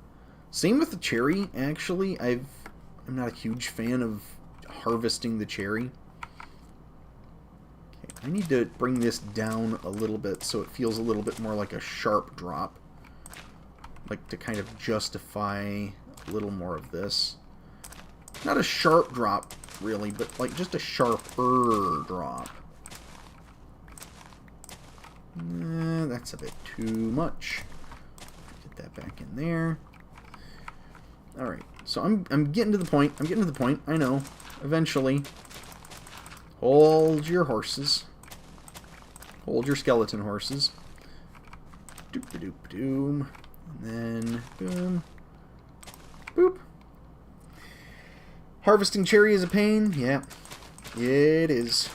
Same with the cherry, actually. I'm not a huge fan of harvesting the cherry. Okay, I need to bring this down a little bit so it feels a little bit more like a sharp drop. Like to kind of justify a little more of this. Not a sharp drop, really, but like just a sharper drop. That's a bit too much. Get that back in there. Alright, so I'm getting to the point. I'm getting to the point. I know. Eventually. Hold your horses. Hold your skeleton horses. Doop-a-doop-a-doom. And then, boom. Boop. Harvesting cherry is a pain. Yeah, it is.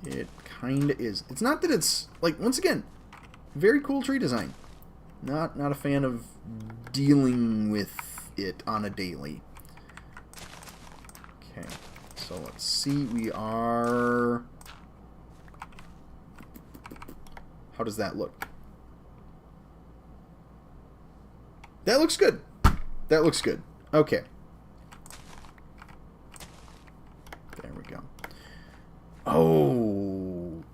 It kinda is. It's not that it's, like, once again, very cool tree design. Not a fan of dealing with it on a daily. Okay, so let's see. We are... how does that look? That looks good. That looks good. Okay. There we go.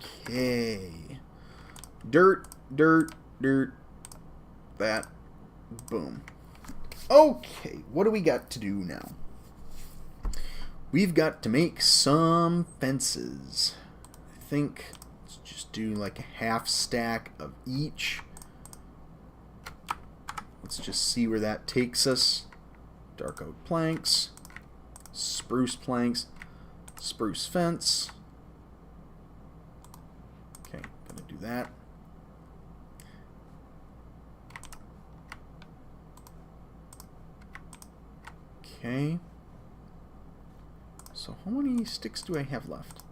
Okay. Dirt, dirt, dirt. That. Boom. Okay, what do we got to do now? We've got to make some fences. I think let's just do like a half stack of each. Let's just see where that takes us. Dark oak planks, spruce planks, spruce fence. Okay, gonna do that. Okay. So how many sticks do I have left?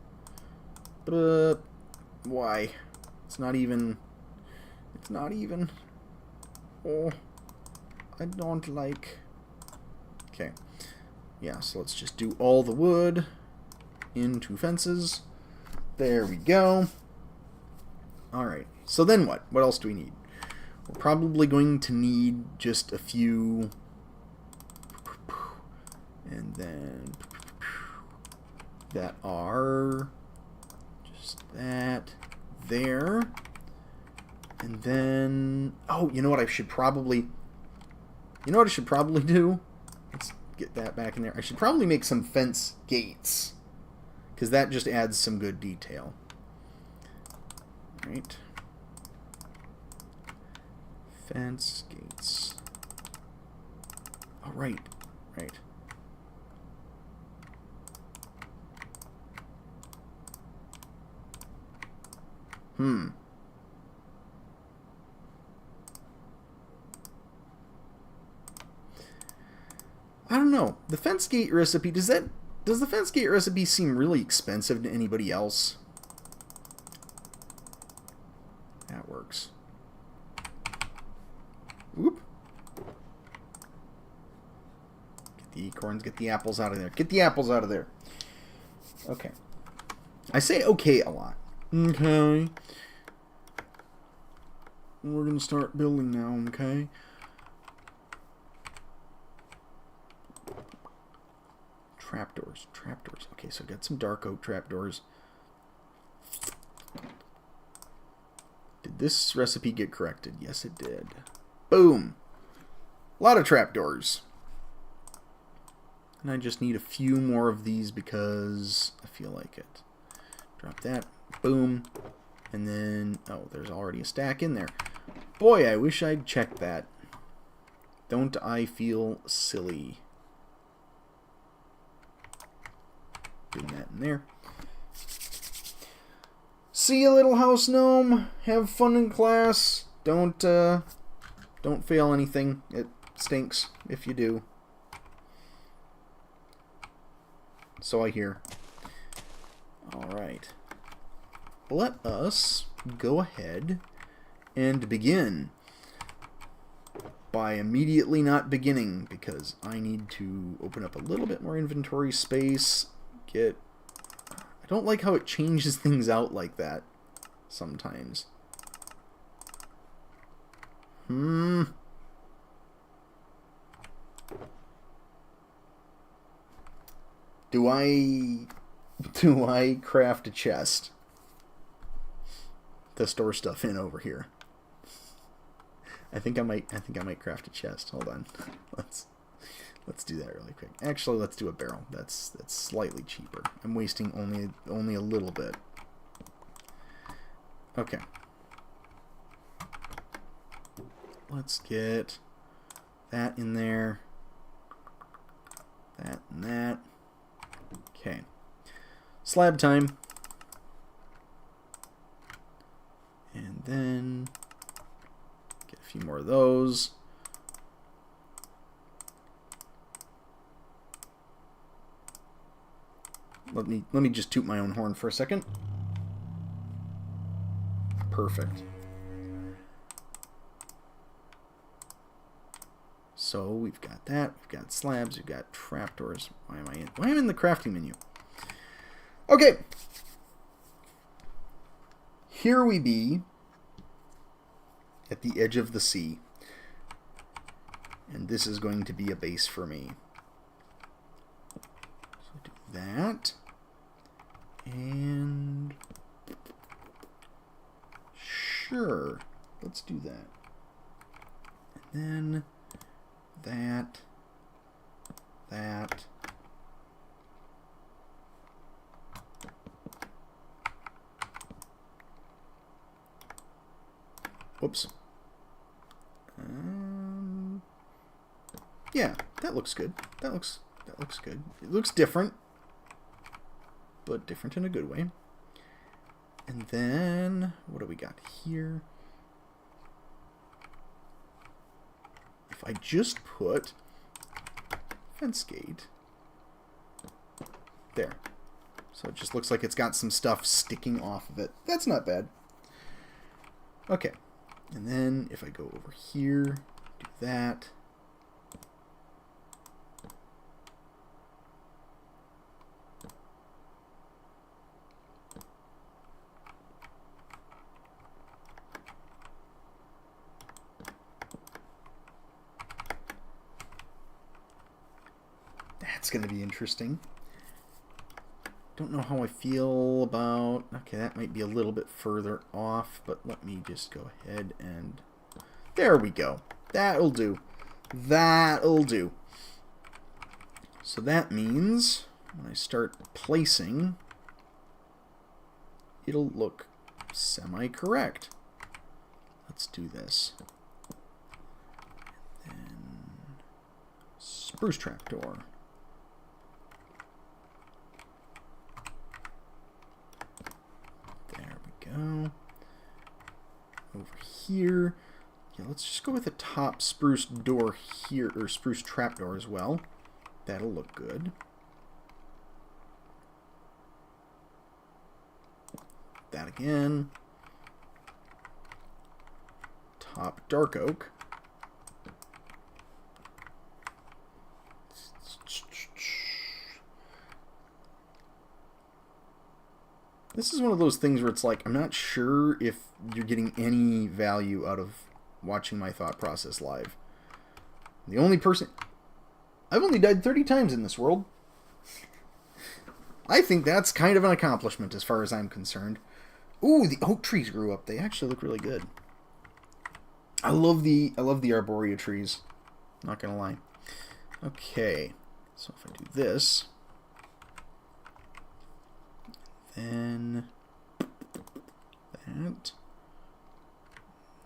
But why? It's not even. It's not even. Oh, I don't like. Okay. Yeah, so let's just do all the wood into fences. There we go. Alright, so then what? What else do we need? We're probably going to need just a few. And then that are just that there. And then, oh, you know what I should probably, do? Let's get that back in there. I should probably make some fence gates, because that just adds some good detail. Right. Fence gates. Oh, right. Right. I don't know. The fence gate recipe, does the fence gate recipe seem really expensive to anybody else? That works. Whoop. Get the acorns, get the apples out of there. Get the apples out of there. Okay. I say okay a lot. Okay. We're going to start building now, okay? Trapdoors. Trapdoors. Okay, so I got some dark oak trapdoors. Did this recipe get corrected? Yes, it did. Boom! A lot of trapdoors. And I just need a few more of these because I feel like it. Drop that. Boom. And then, oh, there's already a stack in there. Boy, I wish I'd checked that. Don't I feel silly? Doing that in there. See you, little house gnome. Have fun in class. Don't fail anything. It stinks if you do. So I hear. Alright. Let us go ahead and begin by immediately not beginning, because I need to open up a little bit more inventory space. I don't like how it changes things out like that sometimes. Do I craft a chest to store stuff in over here? I think I might craft a chest. Hold on. Let's do that really quick. Actually, let's do a barrel. That's slightly cheaper. I'm wasting only a little bit. Okay. Let's get that in there. That and that. Okay. Slab time. And then get a few more of those. Let me just toot my own horn for a second. Perfect. So we've got that. We've got slabs. We've got trapdoors. Why am I in the crafting menu? Okay. Here we be at the edge of the sea. And this is going to be a base for me. So do that. And sure, let's do that. And then that. Whoops. Yeah, that looks good. That looks good. It looks different, but different in a good way. And then what do we got here? If I just put fence gate there, so it just looks like it's got some stuff sticking off of it. That's not bad. Okay, and then if I go over here, do that. That's going to be interesting. Don't know how I feel about... Okay, that might be a little bit further off, but let me just go ahead and... There we go. That'll do. That'll do. So that means when I start placing, it'll look semi-correct. Let's do this. Then spruce trapdoor. Go over here. Yeah, let's just go with the top spruce door here, or spruce trapdoor as well. That'll look good. That again. Top dark oak. This is one of those things where it's like, I'm not sure if you're getting any value out of watching my thought process live. The only person... I've only died 30 times in this world. I think that's kind of an accomplishment as far as I'm concerned. Ooh, the oak trees grew up. They actually look really good. I love the arborea trees. Not gonna lie. Okay, so if I do this... Then that.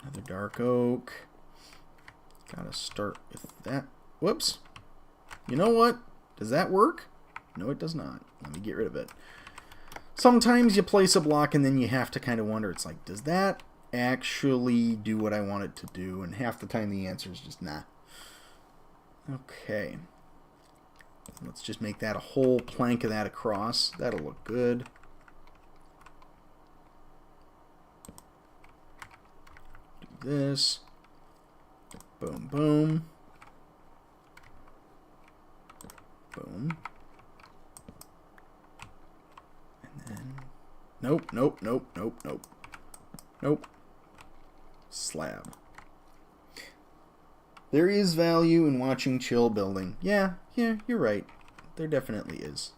Another dark oak. Gotta start with that. Whoops. You know what? Does that work? No, it does not. Let me get rid of it. Sometimes you place a block and then you have to kind of wonder, it's like, does that actually do what I want it to do? And half the time the answer is just nah. Okay. Let's just make that a whole plank of that across. That'll look good. This. Boom, boom. Boom. And then... Nope, nope, nope, nope, nope. Nope. Slab. There is value in watching chill building. Yeah, you're right. There definitely is.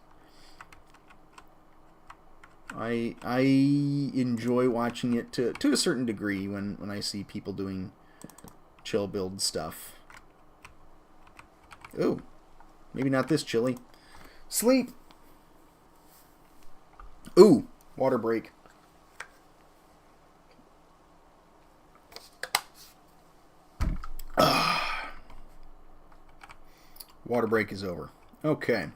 I enjoy watching it to a certain degree when I see people doing chill build stuff. Ooh, maybe not this chilly. Sleep. Ooh, water break. Water break is over. Okay.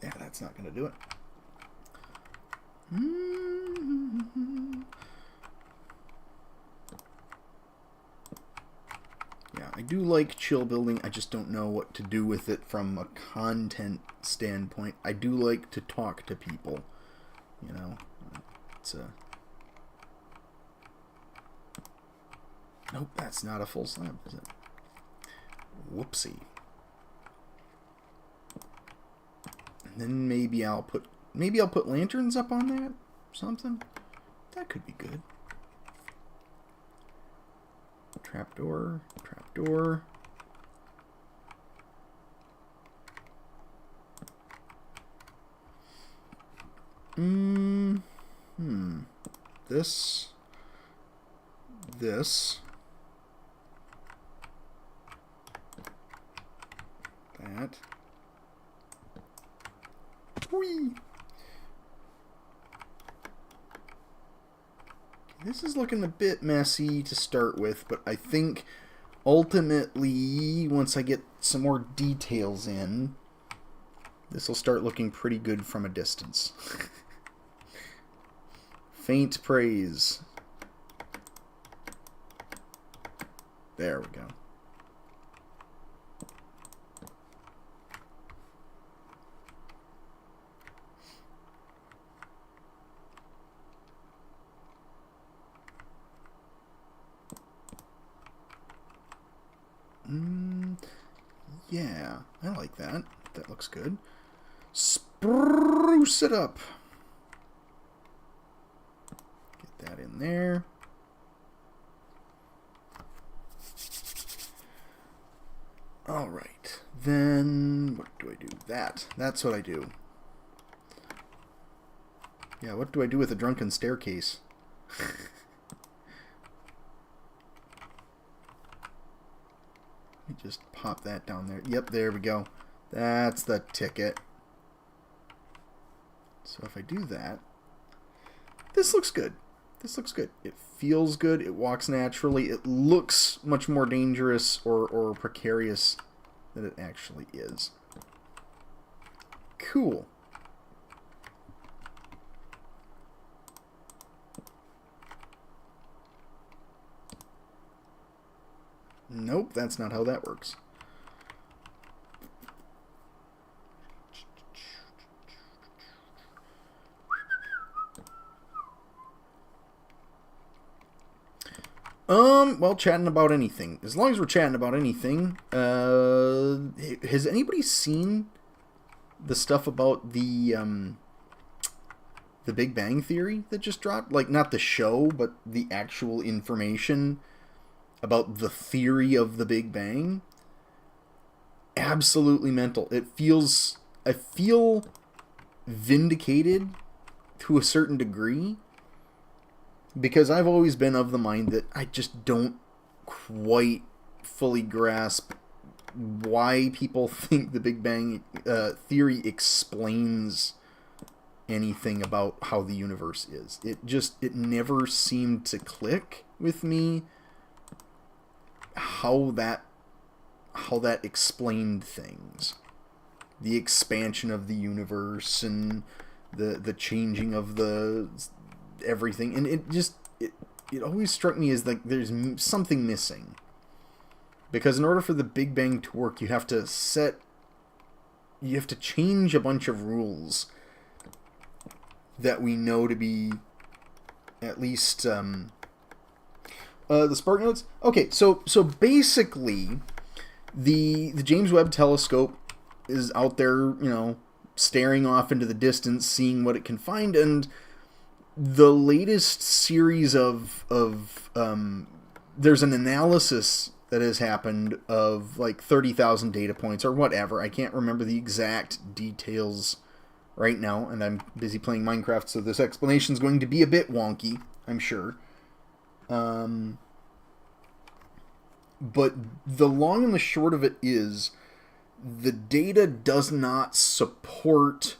Yeah, that's not going to do it. Yeah, I do like chill building. I just don't know what to do with it from a content standpoint. I do like to talk to people. You know, it's a... Nope, that's not a full slab, is it? Whoopsie. And then maybe I'll put lanterns up on that, something. That could be good. Trapdoor, trapdoor. this, this, that. Whee! This is looking a bit messy to start with, but I think ultimately, once I get some more details in, this will start looking pretty good from a distance. Faint praise. There we go. Yeah, I like that. That looks good. Spruce it up. Get that in there. All right. Then what do I do? That's what I do. Yeah, what do I do with a drunken staircase? Just pop that down there. Yep, there we go. That's the ticket. So if I do that, this looks good. This looks good. It feels good. It walks naturally. It looks much more dangerous or precarious than it actually is. Cool. Nope, that's not how that works. Well, chatting about anything. As long as we're chatting about anything, has anybody seen the stuff about the Big Bang Theory that just dropped? Like, not the show, but the actual information about the theory of the Big Bang. Absolutely mental. I feel vindicated to a certain degree, because I've always been of the mind that I just don't quite fully grasp why people think the Big Bang Theory explains anything about how the universe is. It never seemed to click with me how that explained things. The expansion of the universe and the changing of the everything, and it always struck me as like there's something missing, because in order for the Big Bang to work, you have to change a bunch of rules that we know to be at least the spark notes. Okay, so basically the James Webb Telescope is out there, staring off into the distance, seeing what it can find, and the latest series of there's an analysis that has happened of like 30,000 data points or whatever. I can't remember the exact details right now, and I'm busy playing Minecraft, so this explanation is going to be a bit wonky, I'm sure. But the long and the short of it is, the data does not support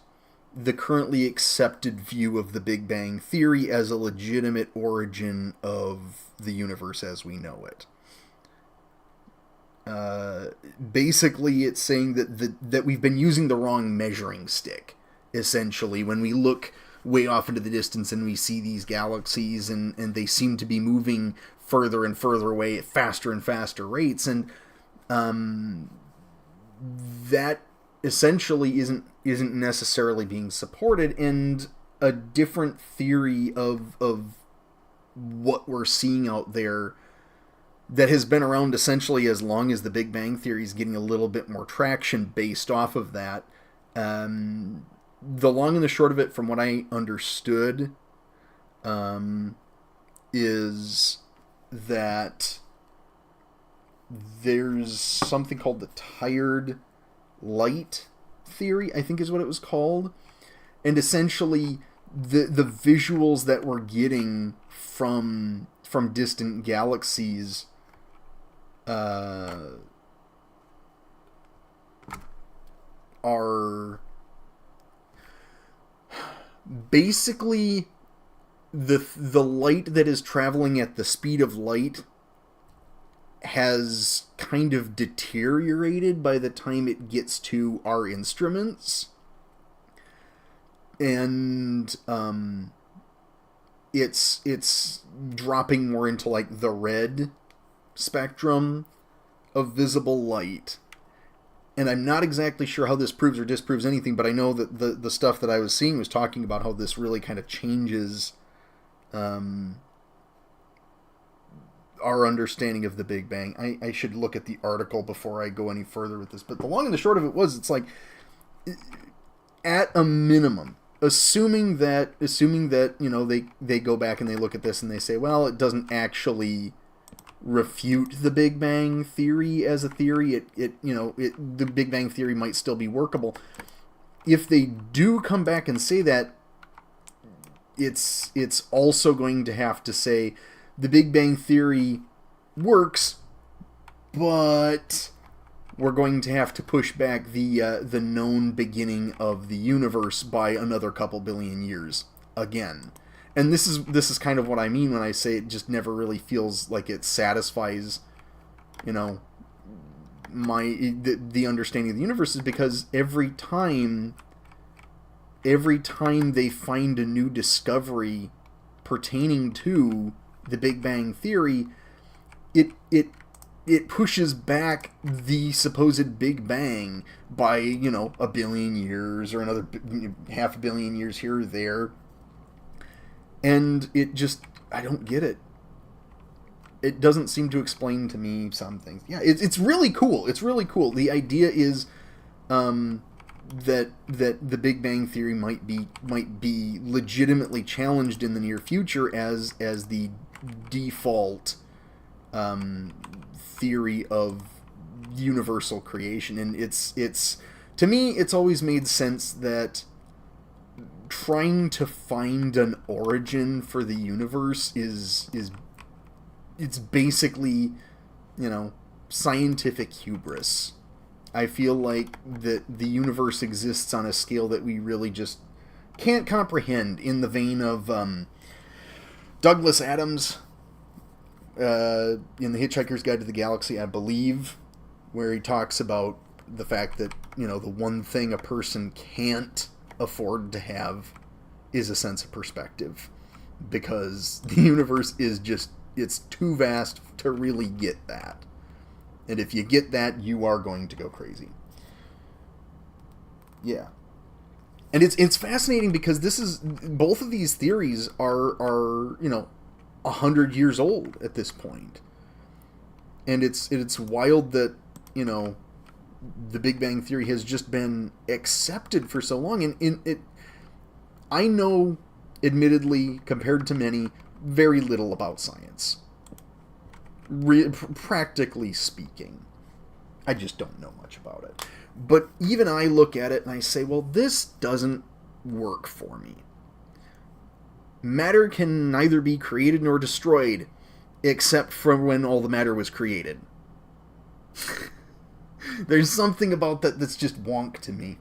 the currently accepted view of the Big Bang Theory as a legitimate origin of the universe as we know it. Basically, it's saying that we've been using the wrong measuring stick, essentially, when we look way off into the distance and we see these galaxies and they seem to be moving further and further away at faster and faster rates, and that essentially isn't necessarily being supported, and a different theory of what we're seeing out there that has been around essentially as long as the Big Bang Theory is getting a little bit more traction based off of that. The long and the short of it, from what I understood, is that there's something called the tired light theory, I think is what it was called. And essentially, the visuals that we're getting from distant galaxies are basically the light that is traveling at the speed of light has kind of deteriorated by the time it gets to our instruments. And it's dropping more into like the red spectrum of visible light. And I'm not exactly sure how this proves or disproves anything, but I know that the stuff that I was seeing was talking about how this really kind of changes our understanding of the Big Bang. I should look at the article before I go any further with this. But the long and the short of it was, it's like, at a minimum, assuming that you know, they go back and they look at this and they say, well, it doesn't actually refute the Big Bang theory as a theory. The Big Bang theory might still be workable. If they do come back and say that, it's also going to have to say the Big Bang theory works, but we're going to have to push back the known beginning of the universe by another couple billion years again. And this is kind of what I mean when I say it just never really feels like it satisfies, you know, the understanding of the universe, is because every time they find a new discovery pertaining to the Big Bang theory, it pushes back the supposed Big Bang by, you know, a billion years or another half a billion years here or there. And it just, I don't get it. It doesn't seem to explain to me some things. Yeah, it's really cool. It's really cool. The idea is that the Big Bang theory might be legitimately challenged in the near future as the default theory of universal creation. And it's to me, it's always made sense that trying to find an origin for the universe is it's basically, you know, scientific hubris. I feel like that the universe exists on a scale that we really just can't comprehend, in the vein of Douglas Adams in The Hitchhiker's Guide to the Galaxy, I believe, where he talks about the fact that, you know, the one thing a person can't afford to have is a sense of perspective, because the universe is just, it's too vast to really get that. And if you get that, you are going to go crazy. Yeah. And it's fascinating because both of these theories are, you know, 100 years old at this point. And it's wild that, you know, the Big Bang theory has just been accepted for so long. And I know, admittedly, compared to many, very little about science. Practically speaking. I just don't know much about it. But even I look at it and I say, well, this doesn't work for me. Matter can neither be created nor destroyed, except from when all the matter was created. There's something about that that's just wonk to me.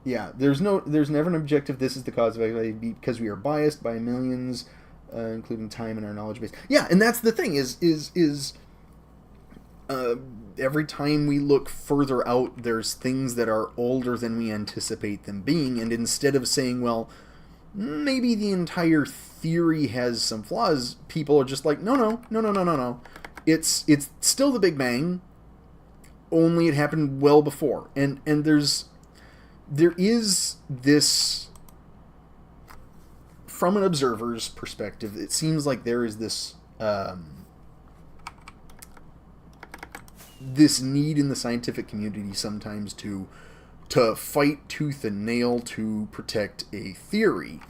Yeah, there's never an objective, this is the cause of it, because we are biased by millions, including time in our knowledge base. Yeah, and that's the thing, is every time we look further out, there's things that are older than we anticipate them being, and instead of saying, well, maybe the entire theory has some flaws, people are just like, no. It's still the Big Bang, only it happened well before. And there is this, from an observer's perspective, it seems like there is this this need in the scientific community sometimes to fight tooth and nail to protect a theory,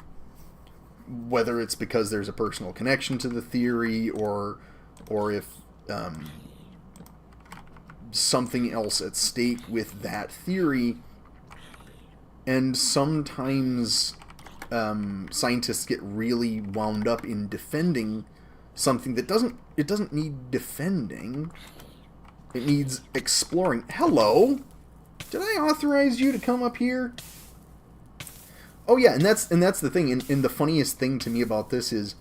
whether it's because there's a personal connection to the theory, or if something else at stake with that theory. And sometimes scientists get really wound up in defending something that doesn't need defending. It needs exploring. Hello? Did I authorize you to come up here? Oh yeah, and that's the thing. And the funniest thing to me about this is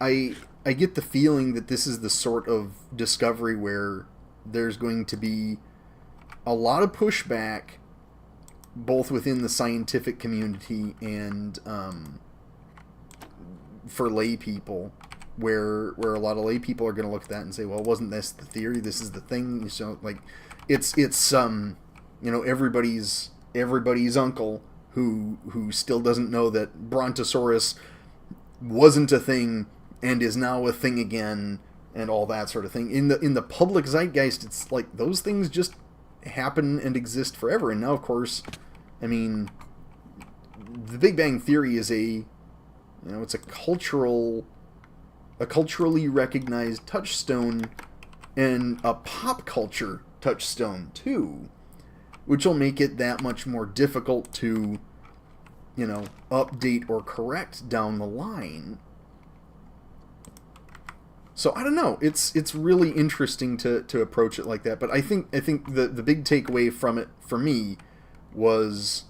I get the feeling that this is the sort of discovery where there's going to be a lot of pushback both within the scientific community and for lay people, where a lot of lay people are going to look at that and say, well, wasn't this the theory? This is the thing. So like, it's everybody's uncle who still doesn't know that Brontosaurus wasn't a thing and is now a thing again, and all that sort of thing. In the public zeitgeist, it's like those things just happen and exist forever. And now, of course, I mean, the Big Bang Theory is it's a culturally recognized touchstone, and a pop culture touchstone too, which will make it that much more difficult to, update or correct down the line. So I don't know. It's really interesting to approach it like that. But I think the big takeaway from it for me was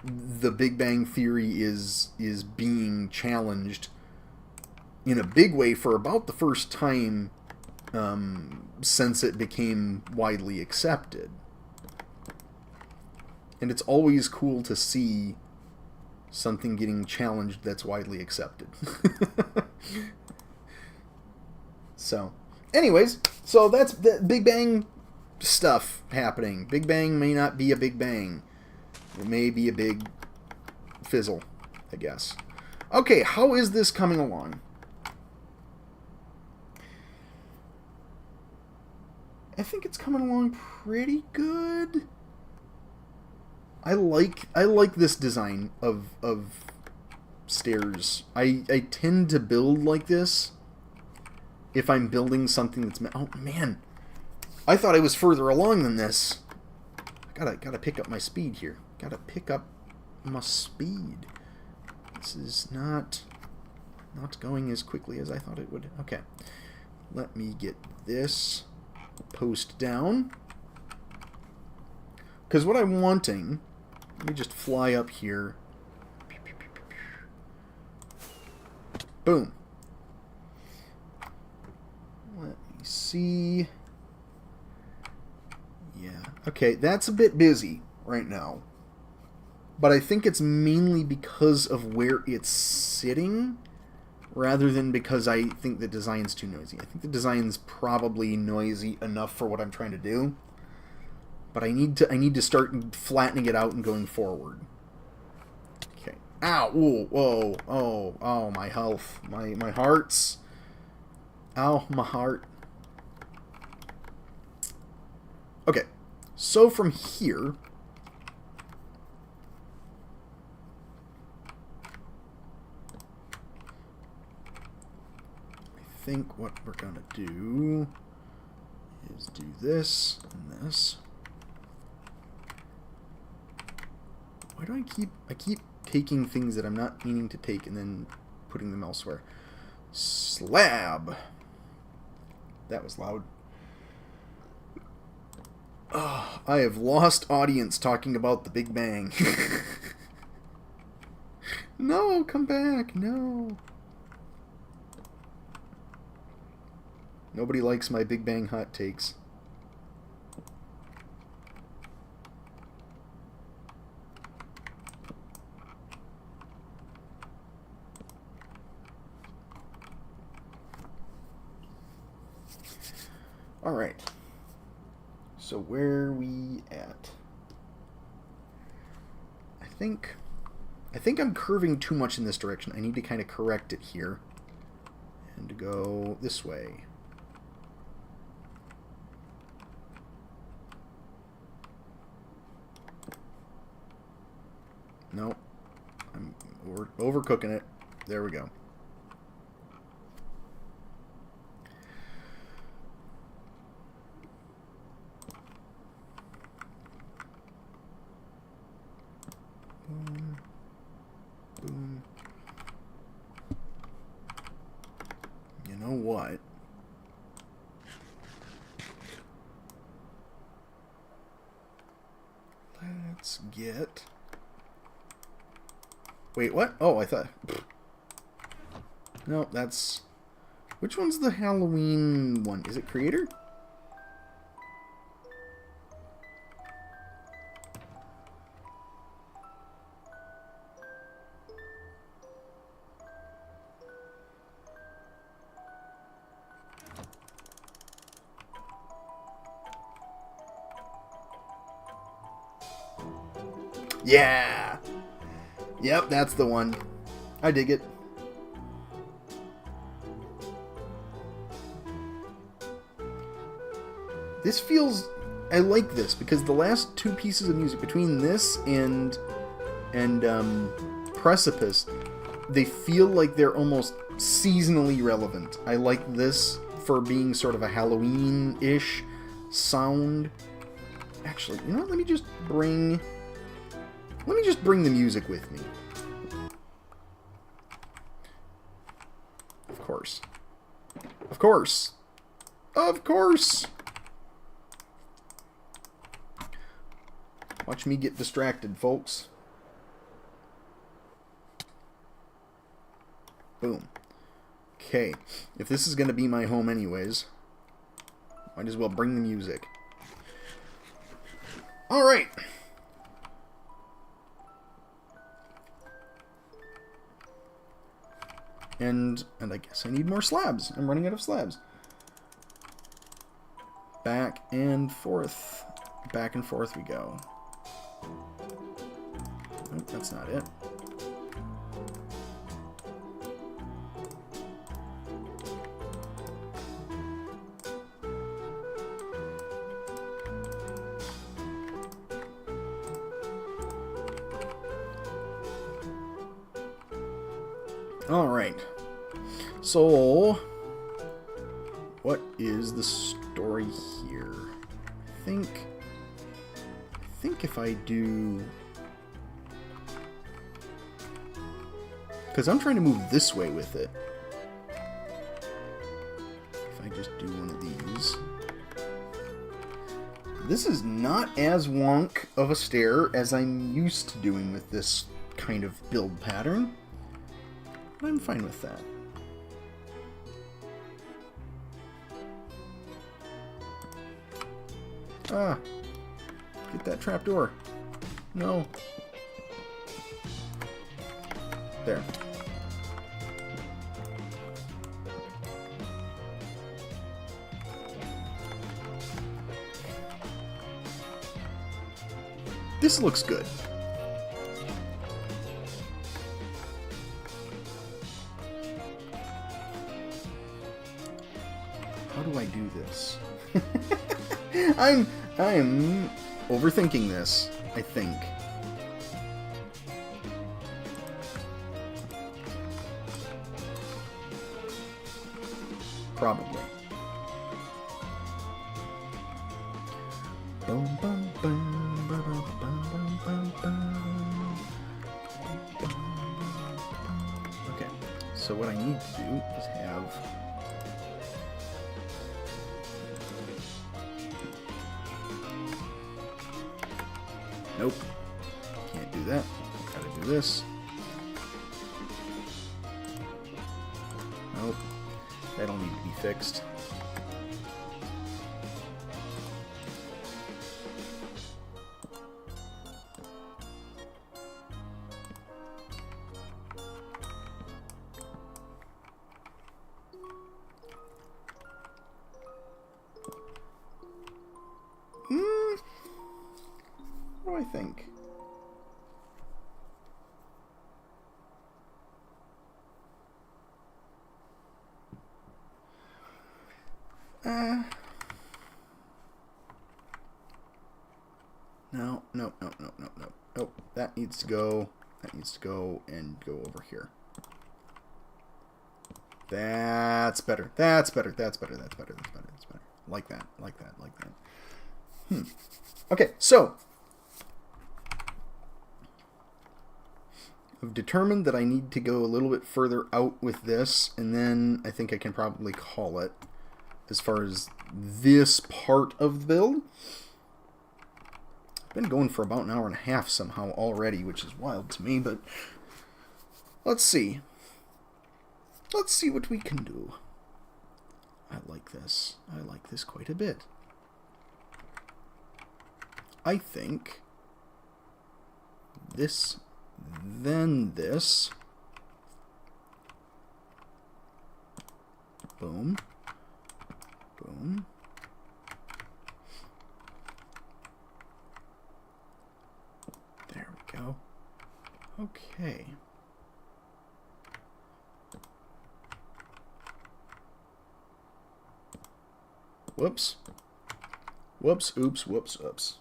the Big Bang Theory is being challenged in a big way for about the first time since it became widely accepted. And it's always cool to see something getting challenged that's widely accepted. So, anyways, so that's the Big Bang stuff happening. Big Bang may not be a Big Bang. It may be a big fizzle, I guess. Okay, how is this coming along? I think it's coming along pretty good. I like this design of stairs. I tend to build like this if I'm building something that's... Oh, man. I thought I was further along than this. I gotta pick up my speed here. Gotta pick up my speed. This is not going as quickly as I thought it would. Okay. Let me get this post down. Because what I'm wanting... Let me just fly up here. Boom. Let me see. Yeah. Okay, that's a bit busy right now. But I think it's mainly because of where it's sitting, rather than because I think the design's too noisy. I think the design's probably noisy enough for what I'm trying to do. But I need to start flattening it out and going forward. Okay. Ow! Ooh, whoa! Oh! My health, my hearts. Ow! My heart. Okay. So from here, I think what we're gonna do is do this and this. Why do I keep taking things that I'm not meaning to take and then putting them elsewhere? Slab. That was loud. Oh, I have lost audience talking about the Big Bang. No, come back. No. Nobody likes my Big Bang hot takes. All right. So where are we at? I think I'm curving too much in this direction. I need to kind of correct it here and go this way. Nope. We're overcooking it. There we go. Boom. You know what? Let's get... Wait, what? Oh, I thought... No, that's... Which one's the Halloween one? Is it Creator? Yeah! Yep, that's the one. I dig it. This feels... I like this, because the last two pieces of music, between this and Precipice, they feel like they're almost seasonally relevant. I like this for being sort of a Halloween-ish sound. Actually, you know what? Let me just bring the music with me. Of course. Of course. Of course. Watch me get distracted, folks. Boom. Okay. If this is going to be my home anyways, might as well bring the music. Alright. And I guess I need more slabs. I'm running out of slabs. Back and forth. Back and forth we go. Nope, that's not it. Alright. So, what is the story here? I think if I do... Because I'm trying to move this way with it. If I just do one of these... This is not as wonk of a stair as I'm used to doing with this kind of build pattern. But I'm fine with that. Ah! Get that trapdoor. No. There. This looks good. How do I do this? I'm overthinking this, I think. Probably. Boom, boom, boom, boom, boom, boom, boom, boom. Okay, so what I need to do is have... Nope. Can't do that. Gotta do this. Nope. That'll need to be fixed. What do I think? No. That needs to go. That needs to go and go over here. That's better. That's better. Like that. Okay, so I've determined that I need to go a little bit further out with this, and then I think I can probably call it as far as this part of the build. I've been going for about an hour and a half somehow already, which is wild to me, but let's see. Let's see what we can do. I like this. I like this quite a bit. I think this, then this. Boom. Boom. There we go. Okay. Whoops. Whoops, oops, whoops, oops.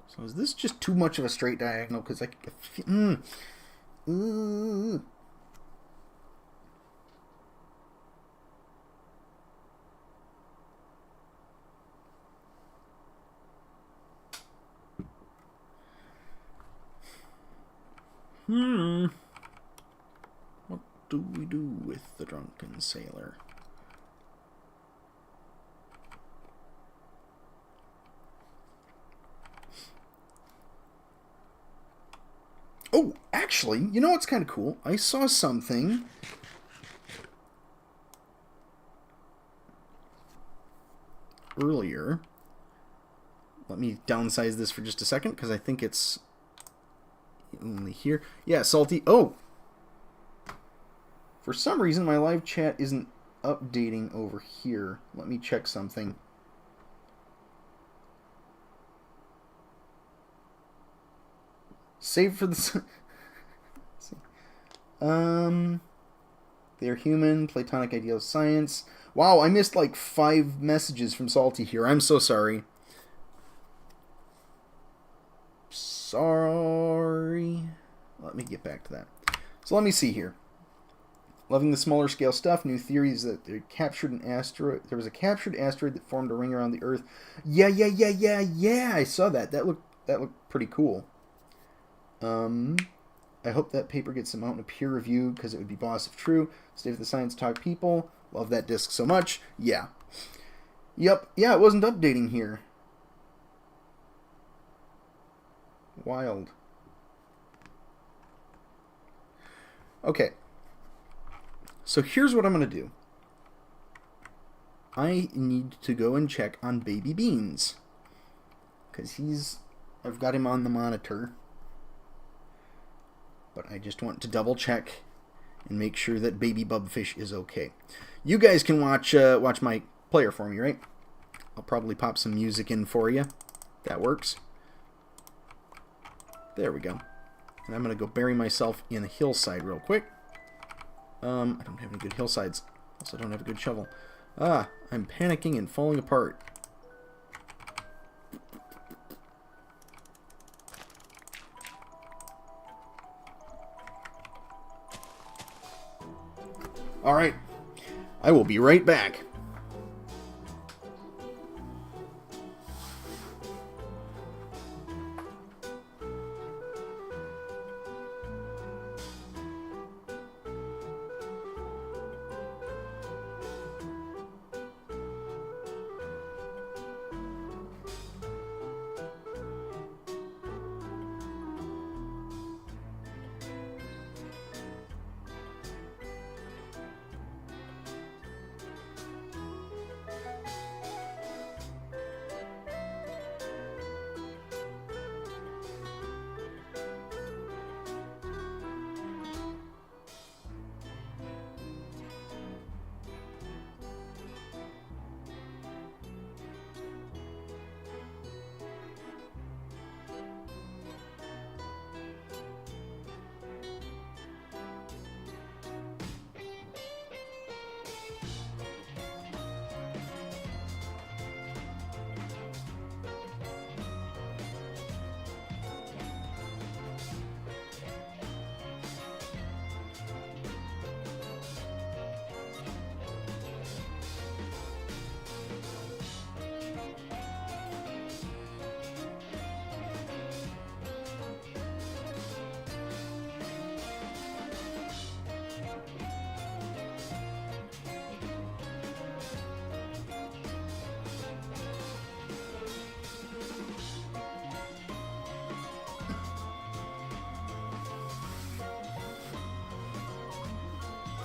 So is this just too much of a straight diagonal? Because I feel... What do we do with the drunken sailor? Oh, actually, you know what's kind of cool? I saw something earlier. Let me downsize this for just a second because I think it's only here. Yeah, Salty. Oh! For some reason, my live chat isn't updating over here. Let me check something. Save for the... They're human, Platonic ideal of science. Wow, I missed like 5 messages from Salty here. I'm so sorry. Sorry. Let me get back to that. So let me see here. Loving the smaller scale stuff. New theories that they captured an asteroid. There was a captured asteroid that formed a ring around the Earth. Yeah. I saw that. That looked pretty cool. I hope that paper gets some out in a peer review because it would be boss if true. Stay with the science talk people. Love that disc so much. Yeah. Yep. Yeah, it wasn't updating here. Wild. Okay. So here's what I'm going to do. I need to go and check on Baby Beans. Because I've got him on the monitor. But I just want to double check and make sure that Baby Bubfish is okay. You guys can watch my player for me, right? I'll probably pop some music in for you. That works. There we go. And I'm going to go bury myself in a hillside real quick. I don't have any good hillsides. Also don't have a good shovel. Ah, I'm panicking and falling apart. Alright, I will be right back.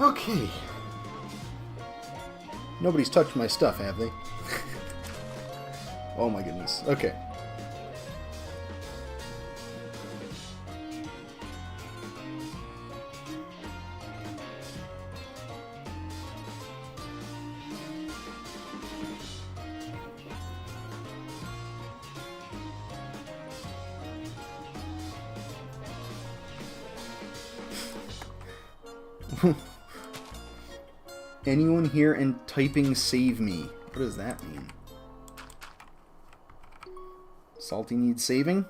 Okay. Nobody's touched my stuff, have they? Oh my goodness. Okay. Anyone here and typing save me? What does that mean? Salty needs saving?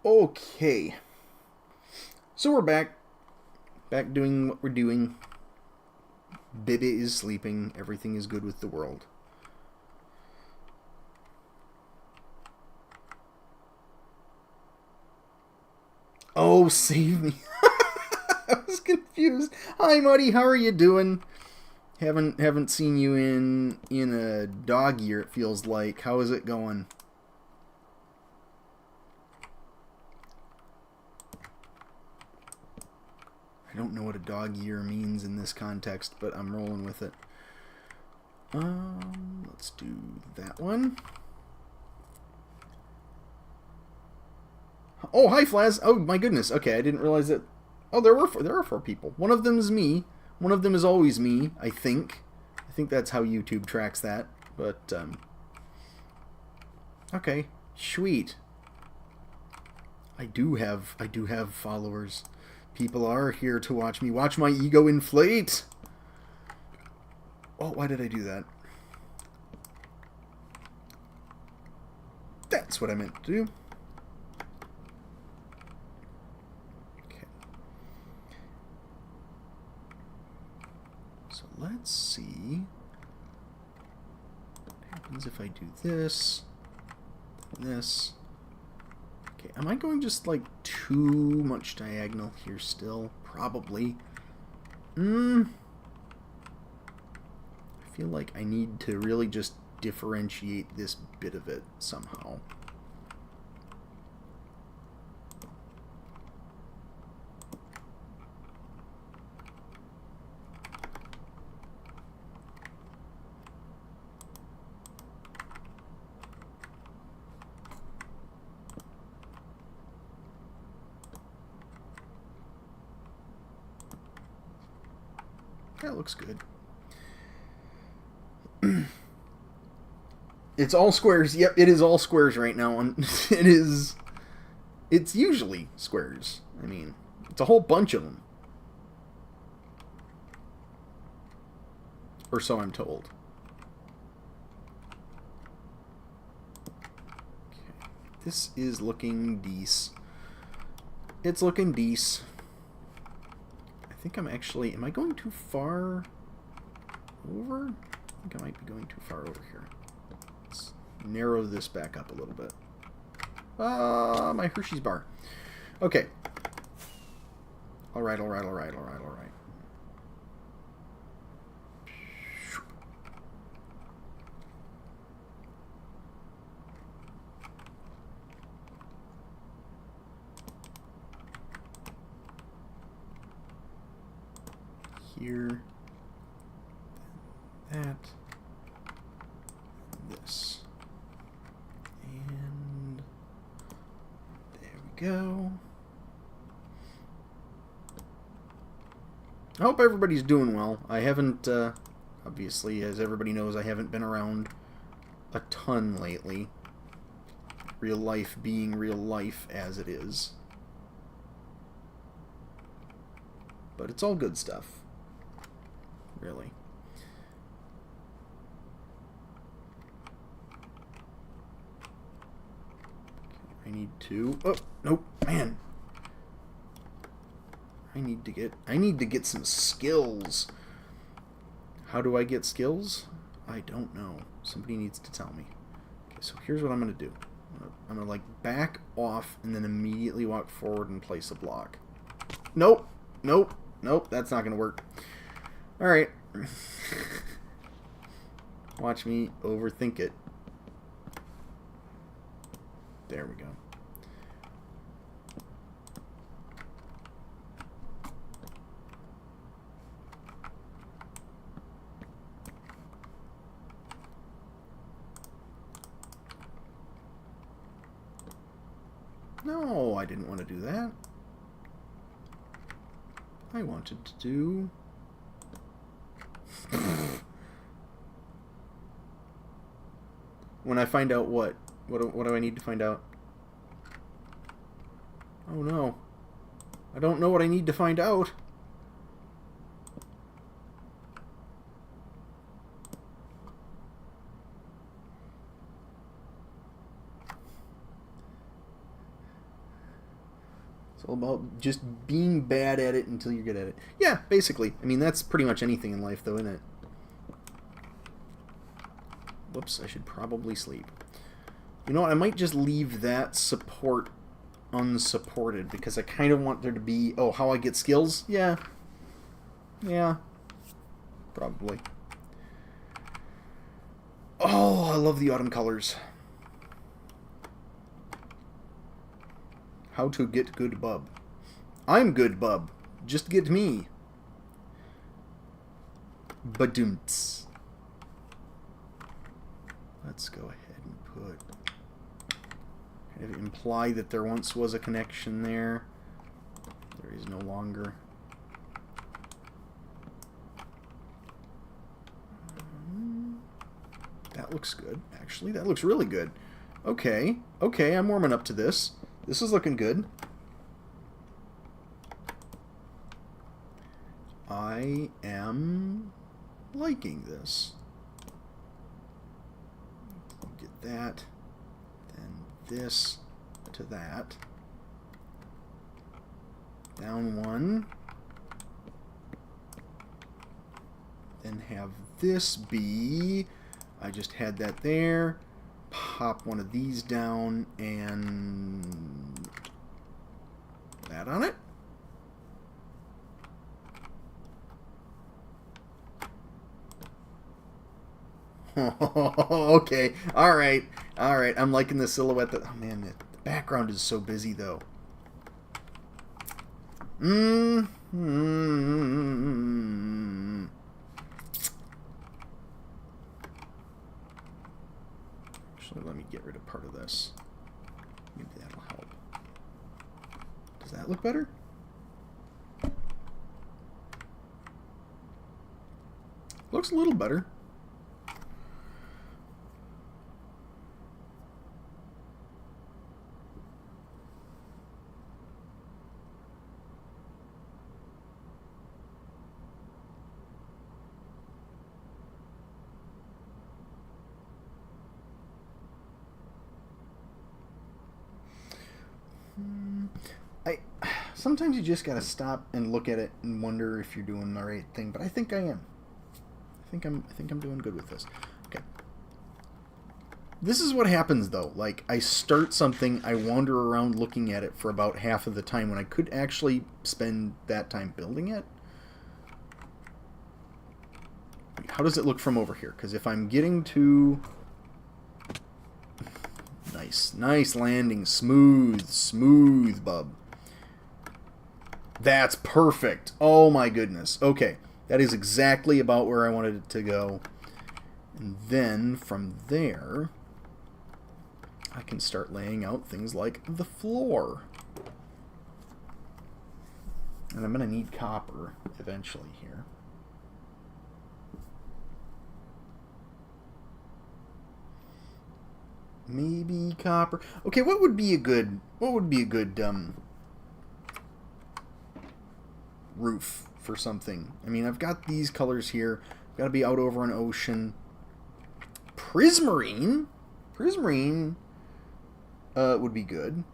Okay. So we're back. Back doing what we're doing. Bibi is sleeping. Everything is good with the world. Oh, save me. I was confused. Hi, Muddy. How are you doing? Haven't seen you in a dog year, it feels like. How is it going? I don't know what a dog year means in this context, but I'm rolling with it. Let's do that one. Oh, hi, Flaz. Oh, my goodness. Okay, I didn't realize that. Oh, there are four people. One of them is me. One of them is always me, I think. I think that's how YouTube tracks that. But, okay. Sweet. I do have followers. People are here to watch me. Watch my ego inflate. Oh, why did I do that? That's what I meant to do. Okay. So let's see what happens if I do this, this. Okay, am I going just like too much diagonal here still? Probably. I feel like I need to really just differentiate this bit of it somehow. That looks good. It's all squares. Yep, it is all squares right now. It's usually squares. I mean, it's a whole bunch of them. Or so I'm told. Okay. This is looking decent. It's looking decent. I think I'm actually... Am I going too far over? I think I might be going too far over here. Let's narrow this back up a little bit. My Hershey's bar. Okay. Alright. Here, that, this, and there we go. I hope everybody's doing well. I haven't, obviously, as everybody knows, I haven't been around a ton lately. Real life being real life as it is. But it's all good stuff. Really. I need to... Oh, nope, man. I need to get some skills. How do I get skills? I don't know. Somebody needs to tell me. Okay, so here's what I'm going to do. I'm going to like back off and then immediately walk forward and place a block. Nope. Nope. Nope. That's not going to work. All right. Watch me overthink it. There we go. No, I didn't want to do that. I wanted to do... When I find out what? What do I need to find out? Oh no. I don't know what I need to find out. It's all about just being bad at it until you're good at it. Yeah, basically. I mean, that's pretty much anything in life, though, isn't it? Whoops, I should probably sleep. You know what, I might just leave that support unsupported, because I kind of want there to be... Oh, how I get skills? Yeah. Yeah. Probably. Oh, I love the autumn colors. How to get good bub. I'm good bub. Just get me. Badumts. Let's go ahead and put... Kind of imply that there once was a connection there. There is no longer. That looks good, actually. That looks really good. Okay. Okay, I'm warming up to this. This is looking good. I am liking this. Get that. Then this to that. Down one. Then have this be... I just had that there. Pop one of these down and that on it. Okay, all right. I'm liking the silhouette. Oh man, the background is so busy though. Actually, let me get rid of part of this. Maybe that'll help. Does that look better? Looks a little better. Sometimes you just gotta stop and look at it and wonder if you're doing the right thing, but I think I am. I think I'm doing good with this. Okay. This is what happens though. Like, I start something, I wander around looking at it for about half of the time when I could actually spend that time building it. How does it look from over here? Because if I'm getting to... Nice landing. Smooth, bub. That's perfect. Oh my goodness. Okay, that is exactly about where I wanted it to go. And then from there, I can start laying out things like the floor. And I'm going to need copper eventually here. Maybe copper. Okay, what would be a good roof for something? I mean, I've got these colors here. I've got to be out over an ocean. Prismarine would be good.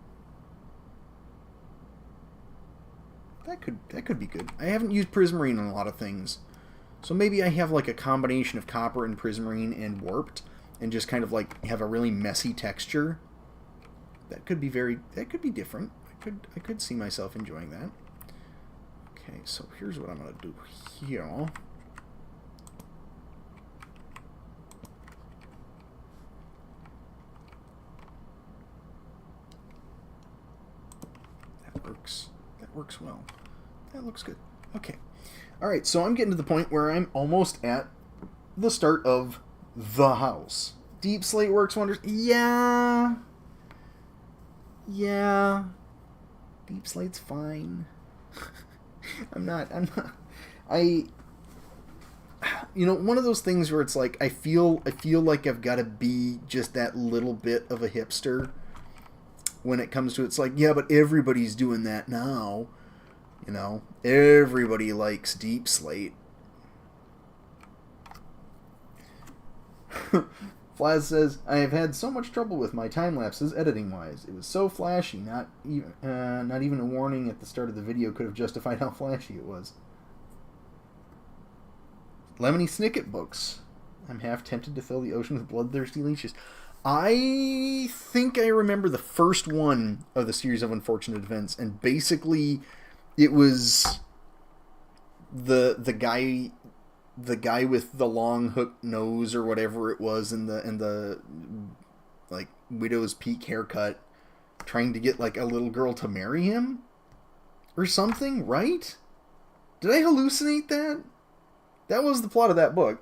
That could be good. I haven't used prismarine on a lot of things, so maybe I have like a combination of copper and prismarine and warped, and just kind of like have a really messy texture. That could be different. I could see myself enjoying that. Okay, so here's what I'm going to do here. That works. That works well. That looks good. Okay. Alright, so I'm getting to the point where I'm almost at the start of the house. Deep slate works wonders. Yeah. Yeah. Deep slate's fine. One of those things where it's like I feel like I've got to be just that little bit of a hipster when it comes to it's like, yeah, but everybody's doing that now. Everybody likes deep slate. Flaz says, I have had so much trouble with my time lapses editing wise. It was so flashy, not even a warning at the start of the video could have justified how flashy it was. Lemony Snicket books. I'm half tempted to fill the ocean with bloodthirsty leeches. I think I remember the first one of the series of unfortunate events, and basically it was the guy with the long hooked nose or whatever it was and the like widow's peak haircut trying to get like a little girl to marry him or something, right? Did I hallucinate that? That was the plot of that book.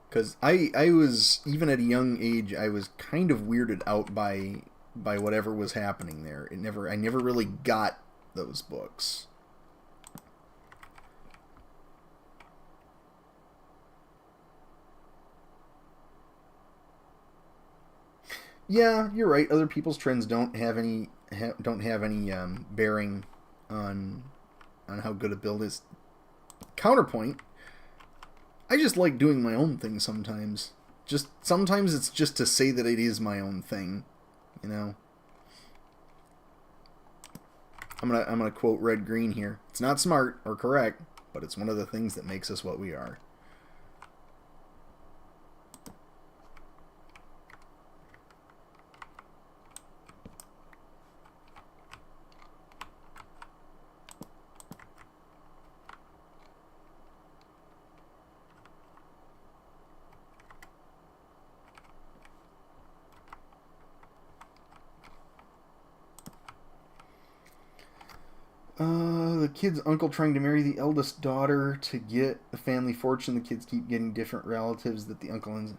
Because I was, even at a young age, I was kind of weirded out by whatever was happening there. I never really got those books. Yeah, you're right. Other people's trends don't have any bearing on how good a build is. Counterpoint. I just like doing my own thing sometimes. Sometimes it's just to say that it is my own thing, I'm gonna quote Red Green here. It's not smart or correct, but it's one of the things that makes us what we are. The kid's uncle trying to marry the eldest daughter to get the family fortune. The kids keep getting different relatives that the uncle ends.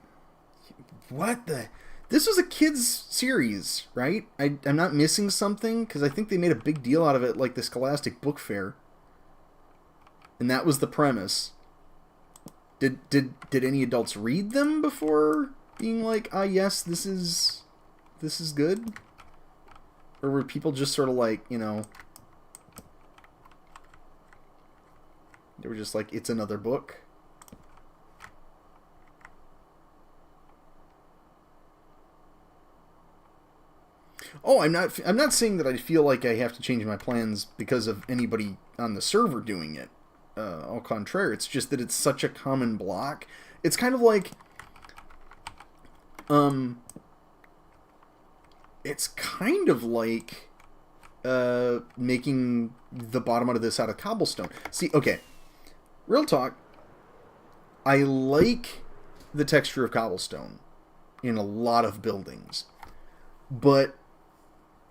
What the? This was a kids series, right? I'm not missing something because I think they made a big deal out of it, like the Scholastic Book Fair, and that was the premise. Did any adults read them before being like, ah, yes, this is good, or were people just sort of like, they were just like, it's another book? Oh, I'm not saying that I feel like I have to change my plans because of anybody on the server doing it. Au contraire, it's just that it's such a common block. It's kind of like, making the bottom out of this out of cobblestone. See, okay. Real talk, I like the texture of cobblestone in a lot of buildings. But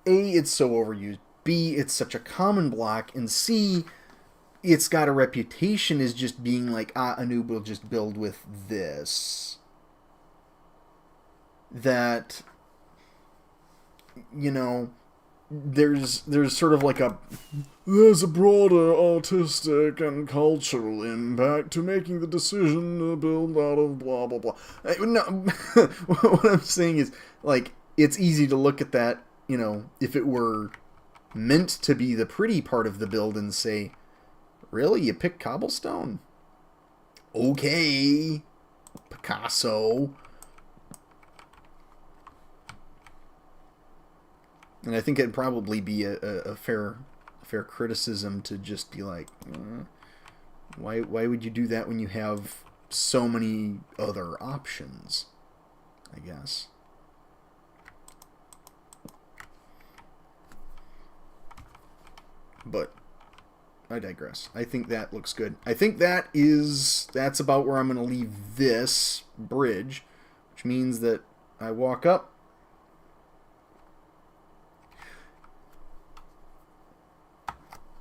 A, it's so overused. B, it's such a common block. And C, it's got a reputation as just being like, a noob will just build with this. That, there's sort of like there's a broader artistic and cultural impact to making the decision to build out of blah blah blah. No, what I'm saying is, like, it's easy to look at that, if it were meant to be the pretty part of the build and say, really, you pick cobblestone? Okay, Picasso. And I think it'd probably be a fair criticism to just be like, why would you do that when you have so many other options, I guess. But I digress. I think that looks good. I think that's about where I'm going to leave this bridge, which means that I walk up.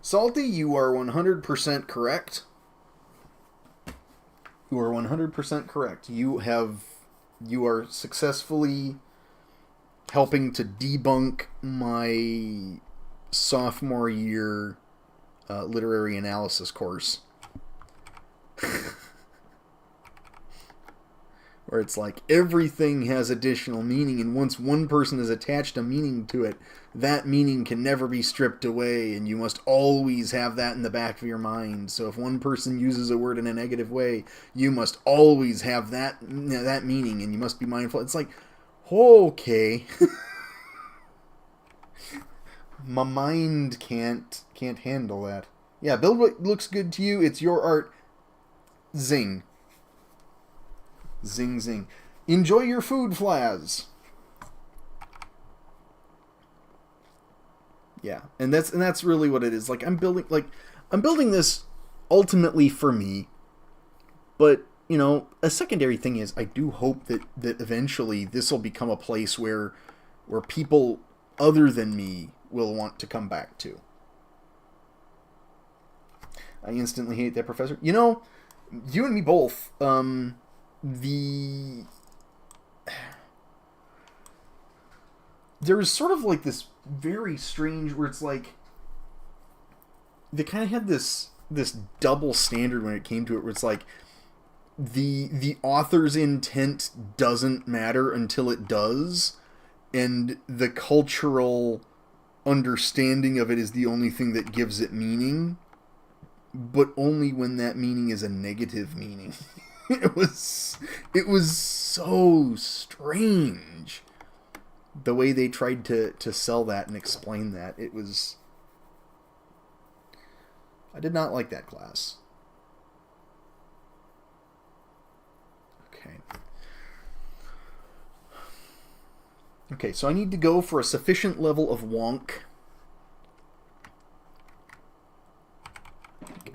Salty, you are 100% correct. You are 100% correct. You are successfully helping to debunk my sophomore year literary analysis course. Where it's like everything has additional meaning, and once one person has attached a meaning to it, that meaning can never be stripped away, and you must always have that in the back of your mind. So if one person uses a word in a negative way, you must always have that meaning, and you must be mindful. It's like, okay. My mind can't handle that. Yeah, build what looks good to you. It's your art. Zing. Zing, zing. Enjoy your food, Flaz. Yeah, and that's really what it is. Like I'm building this ultimately for me, but you know, a secondary thing is I do hope that eventually this will become a place where people other than me will want to come back to. I instantly hate that professor. You know, you and me both. There's sort of like this very strange where it's like they kind of had this double standard when it came to it, where it's like the author's intent doesn't matter until it does, and the cultural understanding of it is the only thing that gives it meaning, but only when that meaning is a negative meaning. It was so strange the way they tried to sell that and explain that. I did not like that class. Okay, so I need to go for a sufficient level of wonk.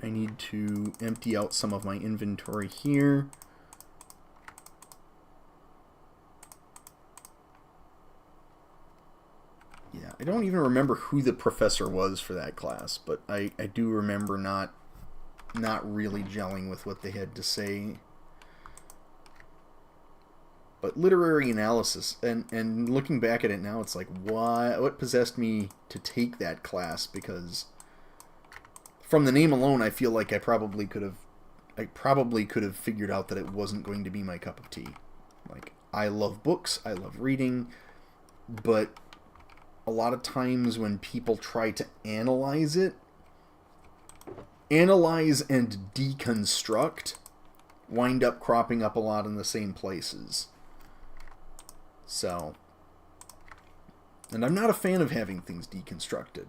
I need to empty out some of my inventory here. Yeah, I don't even remember who the professor was for that class, but I do remember not really gelling with what they had to say. But literary analysis, and looking back at it now, it's like, what possessed me to take that class? Because from the name alone, I feel like I probably could have figured out that it wasn't going to be my cup of tea. Like, I love books, I love reading, but a lot of times when people try to analyze and deconstruct, wind up cropping up a lot in the same places. So, and I'm not a fan of having things deconstructed.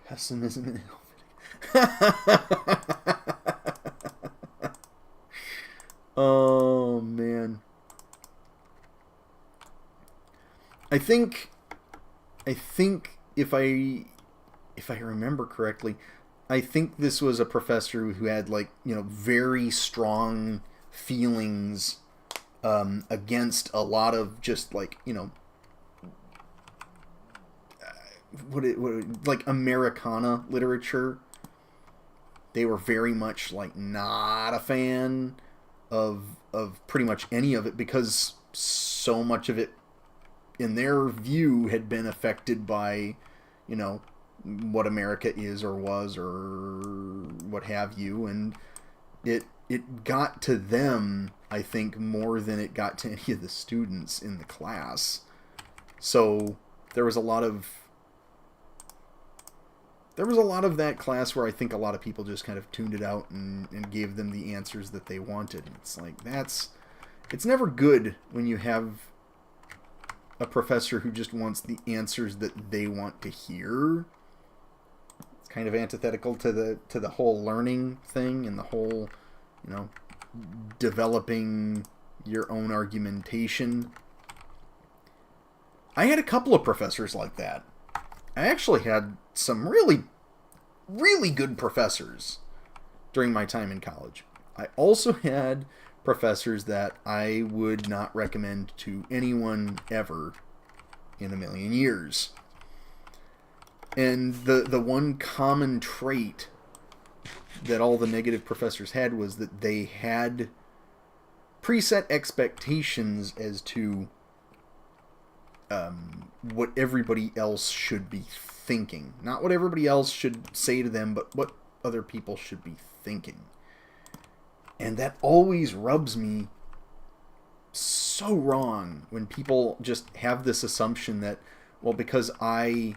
Pessimism and oh man. I think if I remember correctly, I think this was a professor who had, like, you know, very strong feelings against a lot of just, like, you know, like Americana literature. They were very much like not a fan of pretty much any of it, because so much of it in their view had been affected by, you know, what America is or was or what have you, and it got to them, I think, more than it got to any of the students in the class. So there was a lot of that class where I think a lot of people just kind of tuned it out and gave them the answers that they wanted. It's like, it's never good when you have a professor who just wants the answers that they want to hear. It's kind of antithetical to the whole learning thing and the whole, you know, developing your own argumentation. I had a couple of professors like that. I actually had some really, really good professors during my time in college. I also had professors that I would not recommend to anyone ever in a million years. And the one common trait that all the negative professors had was that they had preset expectations as to what everybody else should be thinking. Not what everybody else should say to them, but what other people should be thinking. And that always rubs me so wrong when people just have this assumption that, well, because I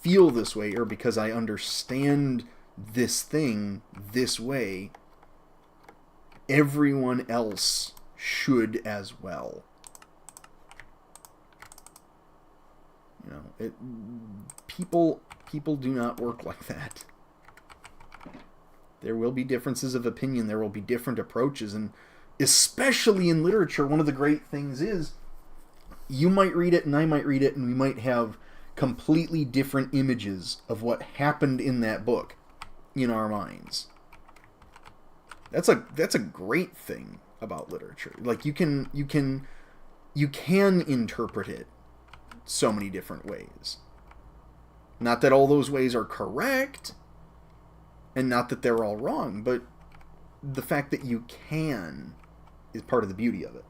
feel this way, or because I understand this thing this way, everyone else should as well. You know, people do not work like that. There will be differences of opinion. There will be different approaches, and especially in literature, one of the great things is you might read it and I might read it, and we might have completely different images of what happened in that book in our minds. That's a great thing about literature. Like you can interpret it so many different ways. Not that all those ways are correct, and not that they're all wrong, but the fact that you can is part of the beauty of it.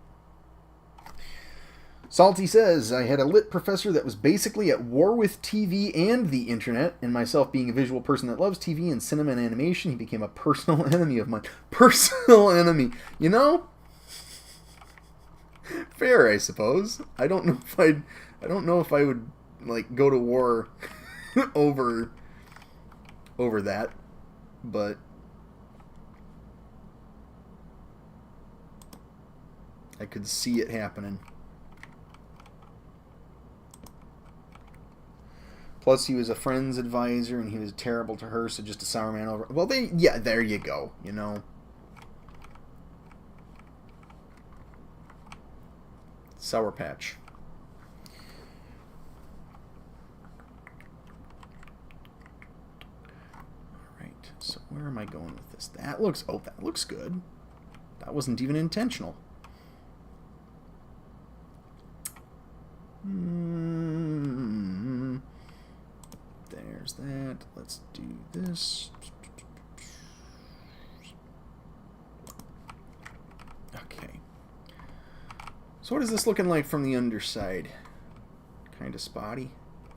Salty says, I had a lit professor that was basically at war with TV and the internet, and myself being a visual person that loves TV and cinema and animation, he became a personal enemy of mine. Personal enemy. You know? Fair, I suppose. I don't know if I would like go to war over that, but I could see it happening. Plus, he was a friend's advisor, and he was terrible to her, so just a sour man over... Well, there you go, you know. Sour Patch. Alright, so where am I going with this? That looks good. That wasn't even intentional. There's that. Let's do this. Okay. So what is this looking like from the underside? Kind of spotty.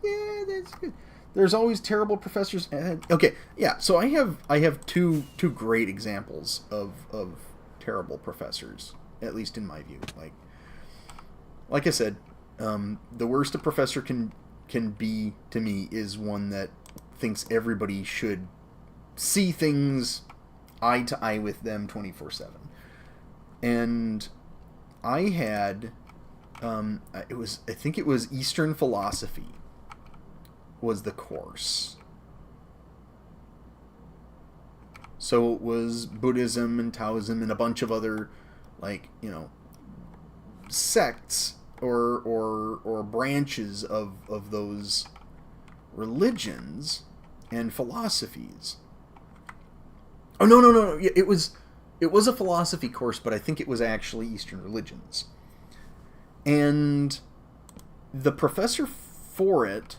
Yeah, that's good. There's always terrible professors. Okay, yeah. So I have two great examples of terrible professors, at least in my view. Like I said, the worst a professor can be to me is one that thinks everybody should see things eye to eye with them 24/7. And I had I think it was Eastern philosophy was the course. So it was Buddhism and Taoism and a bunch of other, like, you know, sects or branches of those religions and philosophies. Oh, no. It was a philosophy course, but I think it was actually Eastern religions. And the professor for it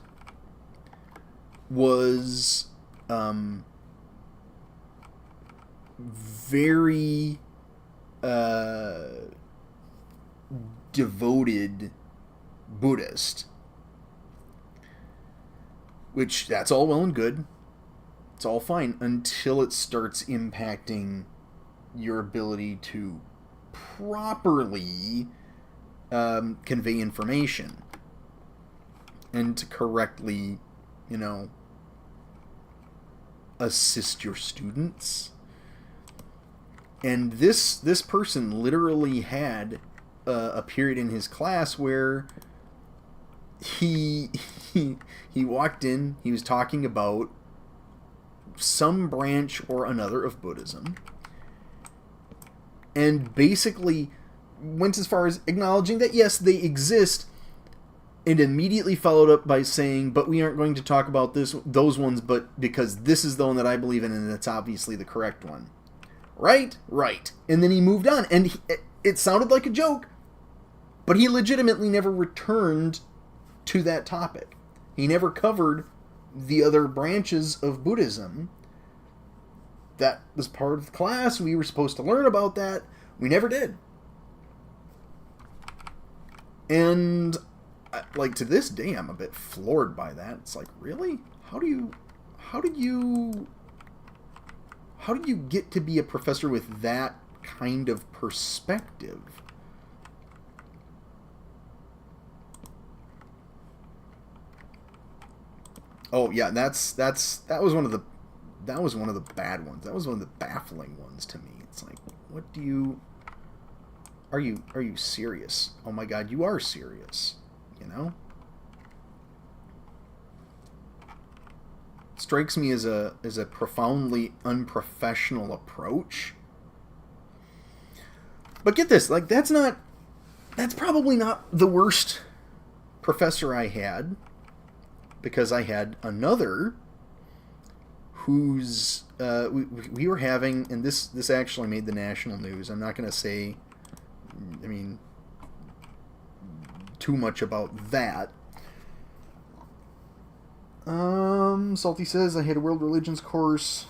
was very devoted Buddhist, which that's all well and good. It's all fine until it starts impacting your ability to properly convey information and to correctly, you know, assist your students. And this person literally had a period in his class where he walked in, he was talking about some branch or another of Buddhism, and basically went as far as acknowledging that, yes, they exist, and immediately followed up by saying, but we aren't going to talk about those ones, but because this is the one that I believe in, and it's obviously the correct one. Right? Right. And then he moved on, and it sounded like a joke, but he legitimately never returned to that topic. He never covered the other branches of Buddhism. That was part of the class. We were supposed to learn about that. We never did. And, like, to this day, I'm a bit floored by that. It's like, really? How did you get to be a professor with that kind of perspective? Oh yeah, that was one of the bad ones. That was one of the baffling ones to me. It's like, what do you? Are you serious? Oh my God, you are serious. You know? Strikes me as a profoundly unprofessional approach. But get this, like that's probably not the worst professor I had, because I had another who's we were having, and this actually made the national news. I'm not going to say, I mean, too much about that. Salty says, I had a world religions course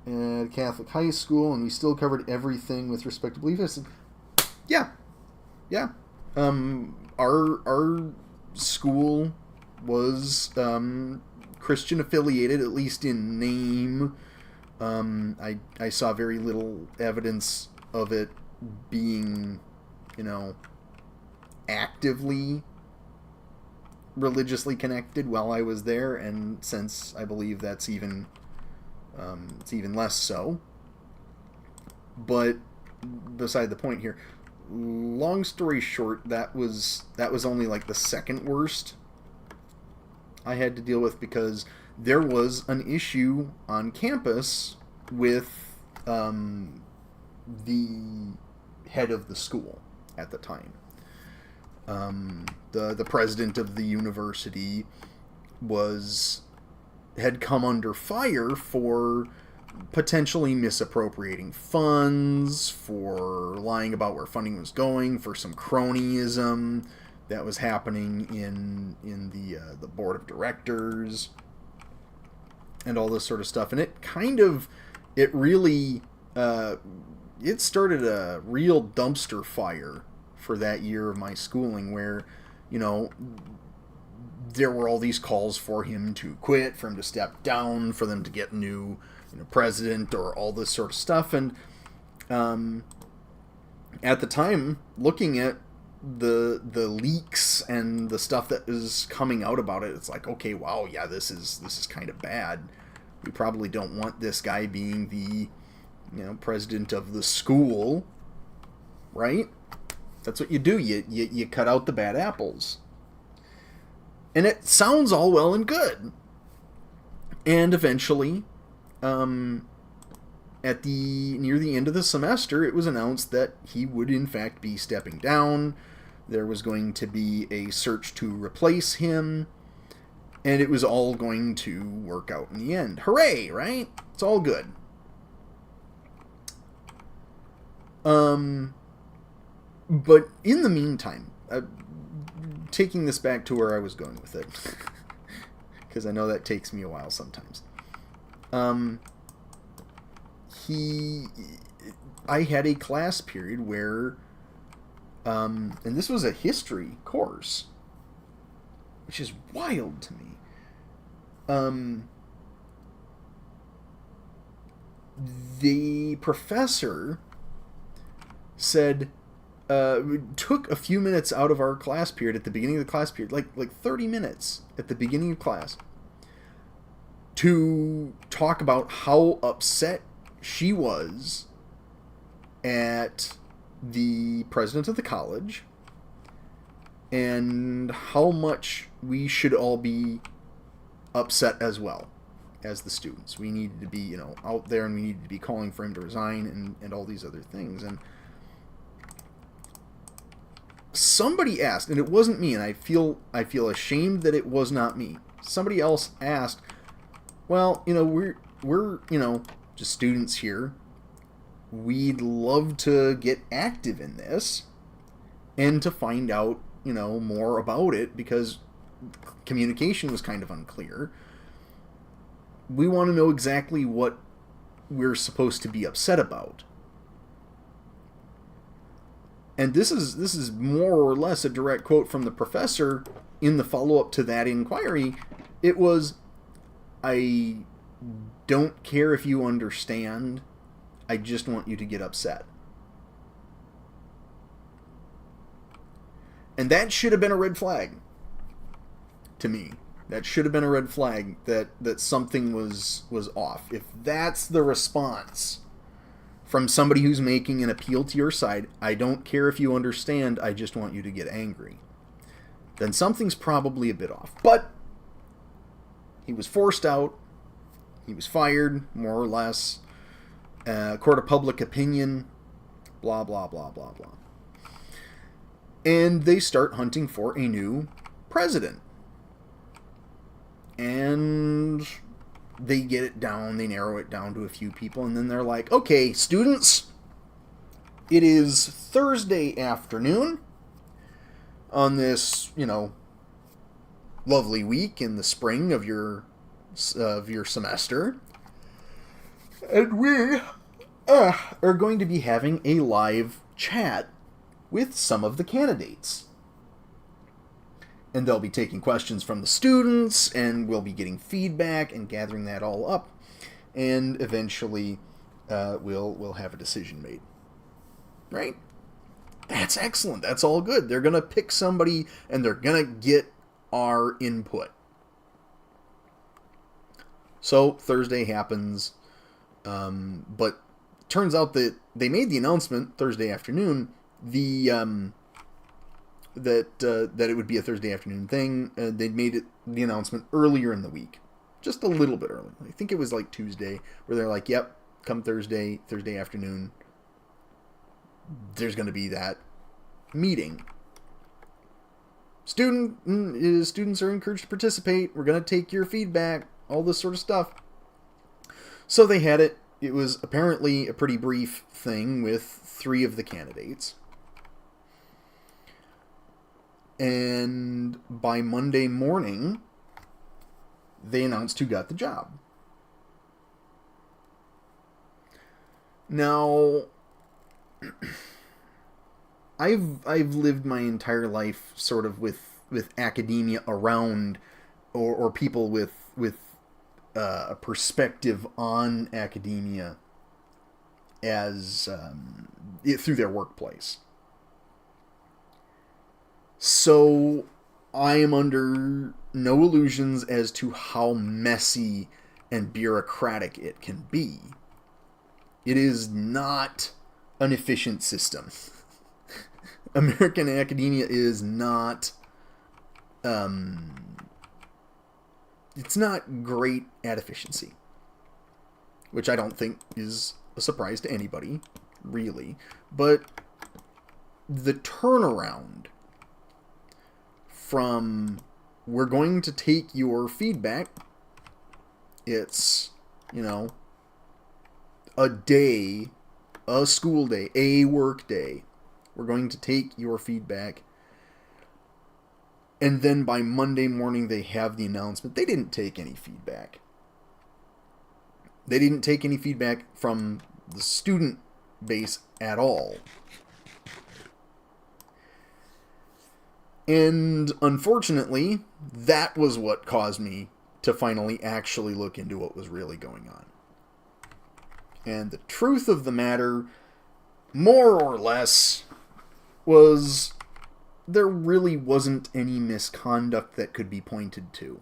at a Catholic high school, and we still covered everything with respect to belief. I said, yeah. Our school was Christian affiliated, at least in name. I saw very little evidence of it being, actively religiously connected while I was there, and since I believe that's even it's even less so. But beside the point here, long story short, that was only like the second worst I had to deal with, because there was an issue on campus with the head of the school at the time. The president of the university had come under fire for potentially misappropriating funds, for lying about where funding was going, for some cronyism that was happening in the board of directors, and all this sort of stuff. And it really it started a real dumpster fire for that year of my schooling, where there were all these calls for him to quit, for him to step down, for them to get new president, or all this sort of stuff. And at the time, looking at the leaks and the stuff that is coming out about it, it's like, okay, wow, yeah, this is kind of bad. We probably don't want this guy being the president of the school, right? That's what you do. You cut out the bad apples. And it sounds all well and good. And eventually, near the end of the semester, it was announced that he would in fact be stepping down. There was going to be a search to replace him, and it was all going to work out in the end. Hooray, right? It's all good. But in the meantime, taking this back to where I was going with it, because I know that takes me a while sometimes. I had a class period where, and this was a history course, which is wild to me. The professor said, took a few minutes out of our class period at the beginning of the class period, like 30 minutes at the beginning of class, to talk about how upset she was at the president of the college, and how much we should all be upset as well as the students. We needed to be, out there, and we needed to be calling for him to resign, and all these other things. And somebody asked, and it wasn't me, and I feel ashamed that it was not me. Somebody else asked, well, we're just students here. We'd love to get active in this and to find out, more about it, because communication was kind of unclear. We want to know exactly what we're supposed to be upset about. And this is more or less a direct quote from the professor in the follow-up to that inquiry. It was, I don't care if you understand, I just want you to get upset. And that should have been a red flag to me. That should have been a red flag that something was off. If that's the response from somebody who's making an appeal to your side, I don't care if you understand, I just want you to get angry, then something's probably a bit off. But he was forced out. He was fired, more or less. Court of public opinion, blah, blah, blah, blah, blah. And they start hunting for a new president. And they get it down, they narrow it down to a few people, and then they're like, okay, students, it is Thursday afternoon on this, lovely week in the spring of your semester, and we are going to be having a live chat with some of the candidates. And they'll be taking questions from the students, and we'll be getting feedback and gathering that all up. And eventually, we'll have a decision made. Right? That's excellent. That's all good. They're going to pick somebody, and they're going to get our input. So, Thursday happens. But turns out that they made the announcement Thursday afternoon. That it would be a Thursday afternoon thing. They'd made the announcement earlier in the week. Just a little bit early. I think it was like Tuesday, where they're like, yep, come Thursday afternoon, there's going to be that meeting. Students are encouraged to participate. We're going to take your feedback, all this sort of stuff. So they had it. It was apparently a pretty brief thing with 3 of the candidates. And by Monday morning, they announced who got the job. Now, I've lived my entire life sort of with academia around, or people with a perspective on academia as through their workplace. So I am under no illusions as to how messy and bureaucratic it can be. It is not an efficient system. American academia is not, it's not great at efficiency, which I don't think is a surprise to anybody, really. But the turnaround from, we're going to take your feedback, it's, a day, a school day, a work day. We're going to take your feedback. And then by Monday morning, they have the announcement. They didn't take any feedback. They didn't take any feedback from the student base at all. And unfortunately, that was what caused me to finally actually look into what was really going on. And the truth of the matter, more or less, was there really wasn't any misconduct that could be pointed to.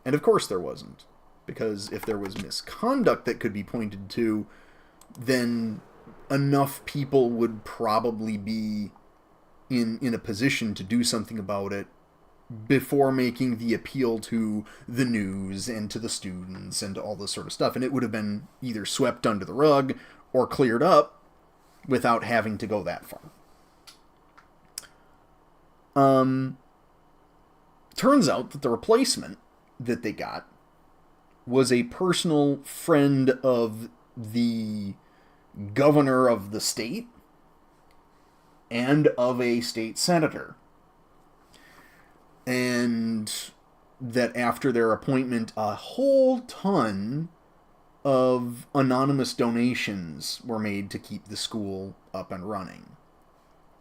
And of course there wasn't. Because if there was misconduct that could be pointed to, then enough people would probably be in a position to do something about it before making the appeal to the news and to the students and to all this sort of stuff. And it would have been either swept under the rug or cleared up without having to go that far. Turns out that the replacement that they got was a personal friend of the governor of the state and of a state senator. And that after their appointment, a whole ton of anonymous donations were made to keep the school up and running.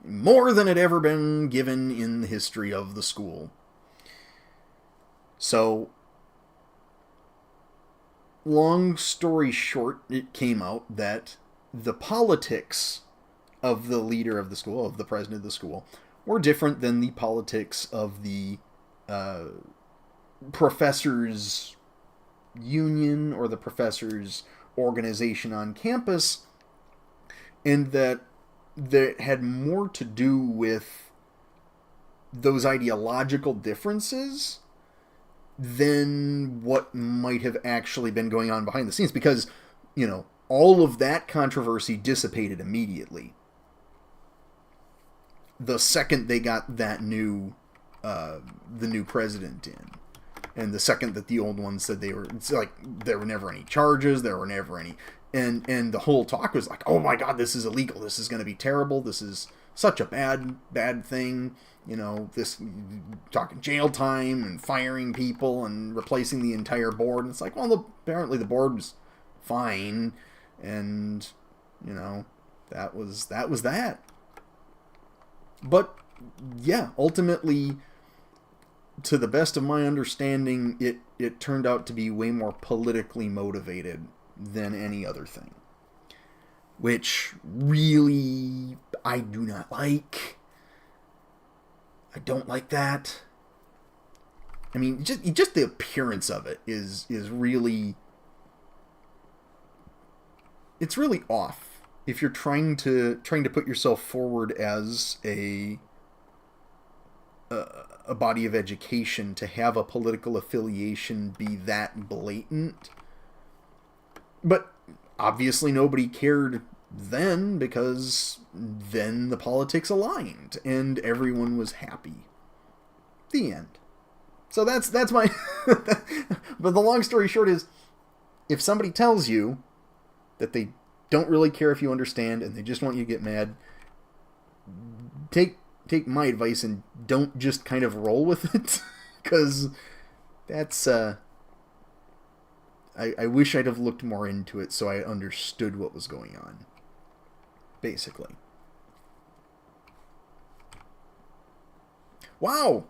More than had ever been given in the history of the school. So, long story short, it came out that the politics of the leader of the school, of the president of the school, were different than the politics of the professors' union or the professors' organization on campus, and that had more to do with those ideological differences than what might have actually been going on behind the scenes, because, you know, all of that controversy dissipated immediately the second they got that the new president in. And the second that the old ones said it's like there were never any charges, there were never any, and the whole talk was like, oh my god, this is illegal, this is going to be terrible, this is such a bad thing, you know, this, talking jail time and firing people and replacing the entire board. And it's like, well, apparently the board was fine, and, you know, that was that. But yeah, ultimately, to the best of my understanding, it turned out to be way more politically motivated than any other thing. Which, really, I do not like. I don't like that. I mean, just the appearance of it is really... It's really off. If you're trying to put yourself forward as a body of education, to have a political affiliation be that blatant. But obviously nobody cared then, because then the politics aligned and everyone was happy. The end. So that's my... But the long story short is, if somebody tells you that they don't really care if you understand and they just want you to get mad, take my advice and don't just kind of roll with it, because that's I wish I'd have looked more into it so I understood what was going on, basically. Wow,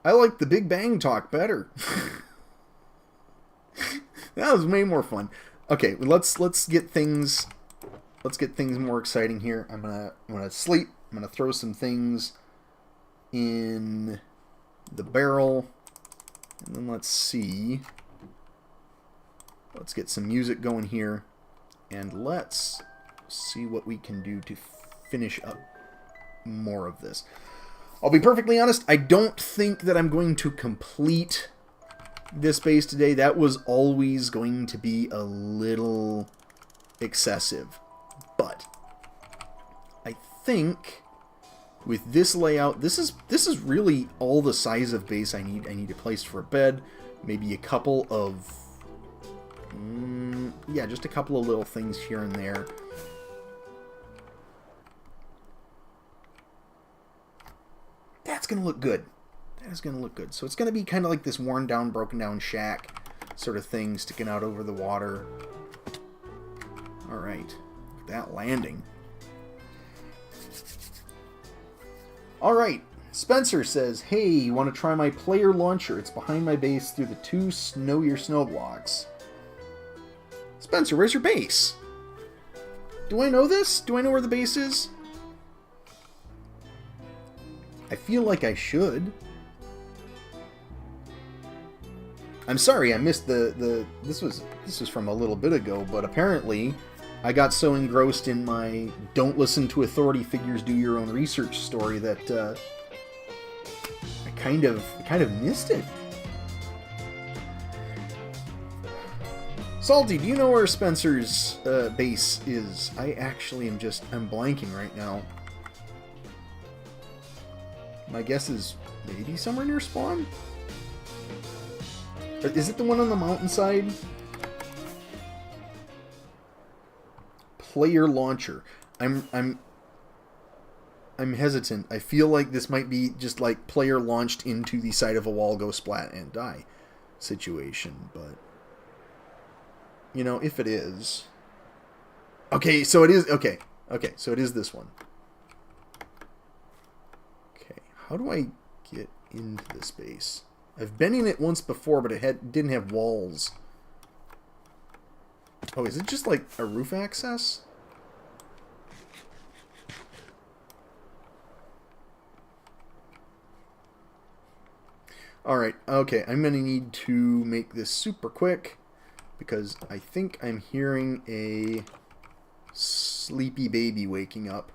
I like the Big Bang talk better. That was way more fun. Okay, let's get things more exciting here. I'm gonna sleep. I'm gonna throw some things in the barrel, and then let's see. Let's get some music going here, and let's see what we can do to finish up more of this. I'll be perfectly honest, I don't think that I'm going to complete this base today. That was always going to be a little excessive, but I think with this layout, this is really all the size of base I need. I need a place for a bed, maybe a couple of yeah, just a couple of little things here and there. That's gonna look good. That is going to look good. So it's going to be kind of like this worn down, broken down shack sort of thing sticking out over the water. Alright. That landing. Alright. Spencer says, hey, you want to try my player launcher? It's behind my base through the 2 snowier snow blocks. Spencer, where's your base? Do I know this? Do I know where the base is? I feel like I should. I'm sorry, I missed this was from a little bit ago, but apparently I got so engrossed in my don't listen to authority figures, do your own research story that I kind of missed it. Salty, do you know where Spencer's base is? I actually I'm blanking right now. My guess is maybe somewhere near spawn? Is it the one on the mountainside? Player launcher. I'm hesitant. I feel like this might be just like player launched into the side of a wall, go splat and die situation, but you know, if it is. Okay, so it is okay. Okay, so it is this one. Okay, how do I get into this base? I've been in it once before, but it didn't have walls. Oh, is it just like a roof access? Alright, okay, I'm going to need to make this super quick because I think I'm hearing a sleepy baby waking up.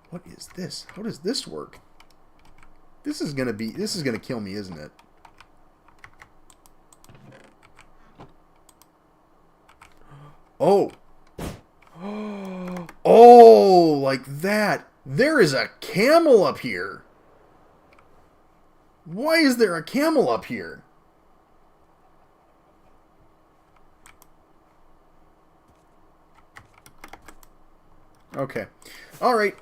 What is this? How does this work? This is gonna kill me, isn't it? Oh! Oh, like that! There is a camel up here! Why is there a camel up here? Okay. Alright.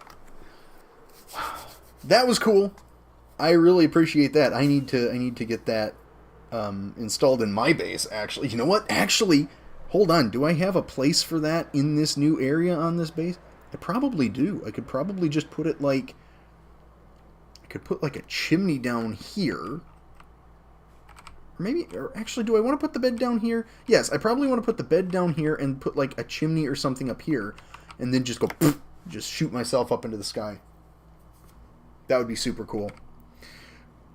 That was cool. I really appreciate that. I need to get that installed in my base, actually. You know what? Actually, hold on. Do I have a place for that in this new area on this base? I probably do. I could probably just put it like... I could put like a chimney down here. Or maybe... Or actually, do I want to put the bed down here? Yes, I probably want to put the bed down here and put like a chimney or something up here. And then just go... Just shoot myself up into the sky. That would be super cool.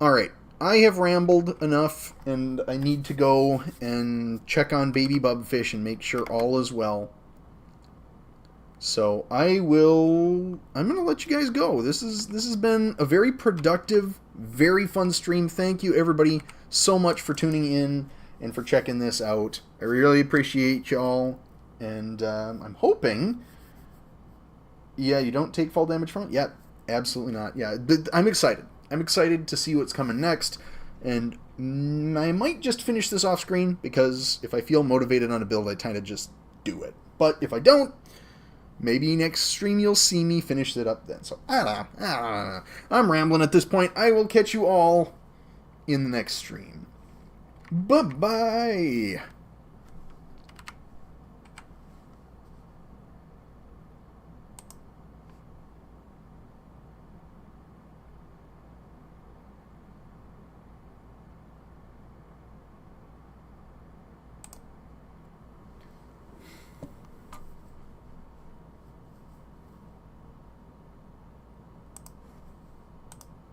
Alright, I have rambled enough, and I need to go and check on baby bubfish and make sure all is well. So I'm going to let you guys go. This has been a very productive, very fun stream. Thank you everybody so much for tuning in and for checking this out. I really appreciate y'all, and I'm hoping... Yeah, you don't take fall damage from it? Yeah, absolutely not. Yeah, I'm excited. I'm excited to see what's coming next, and I might just finish this off screen, because if I feel motivated on a build, I kind of just do it. But if I don't, maybe next stream you'll see me finish it up then. So, I don't know. I'm rambling at this point. I will catch you all in the next stream. Bye-bye!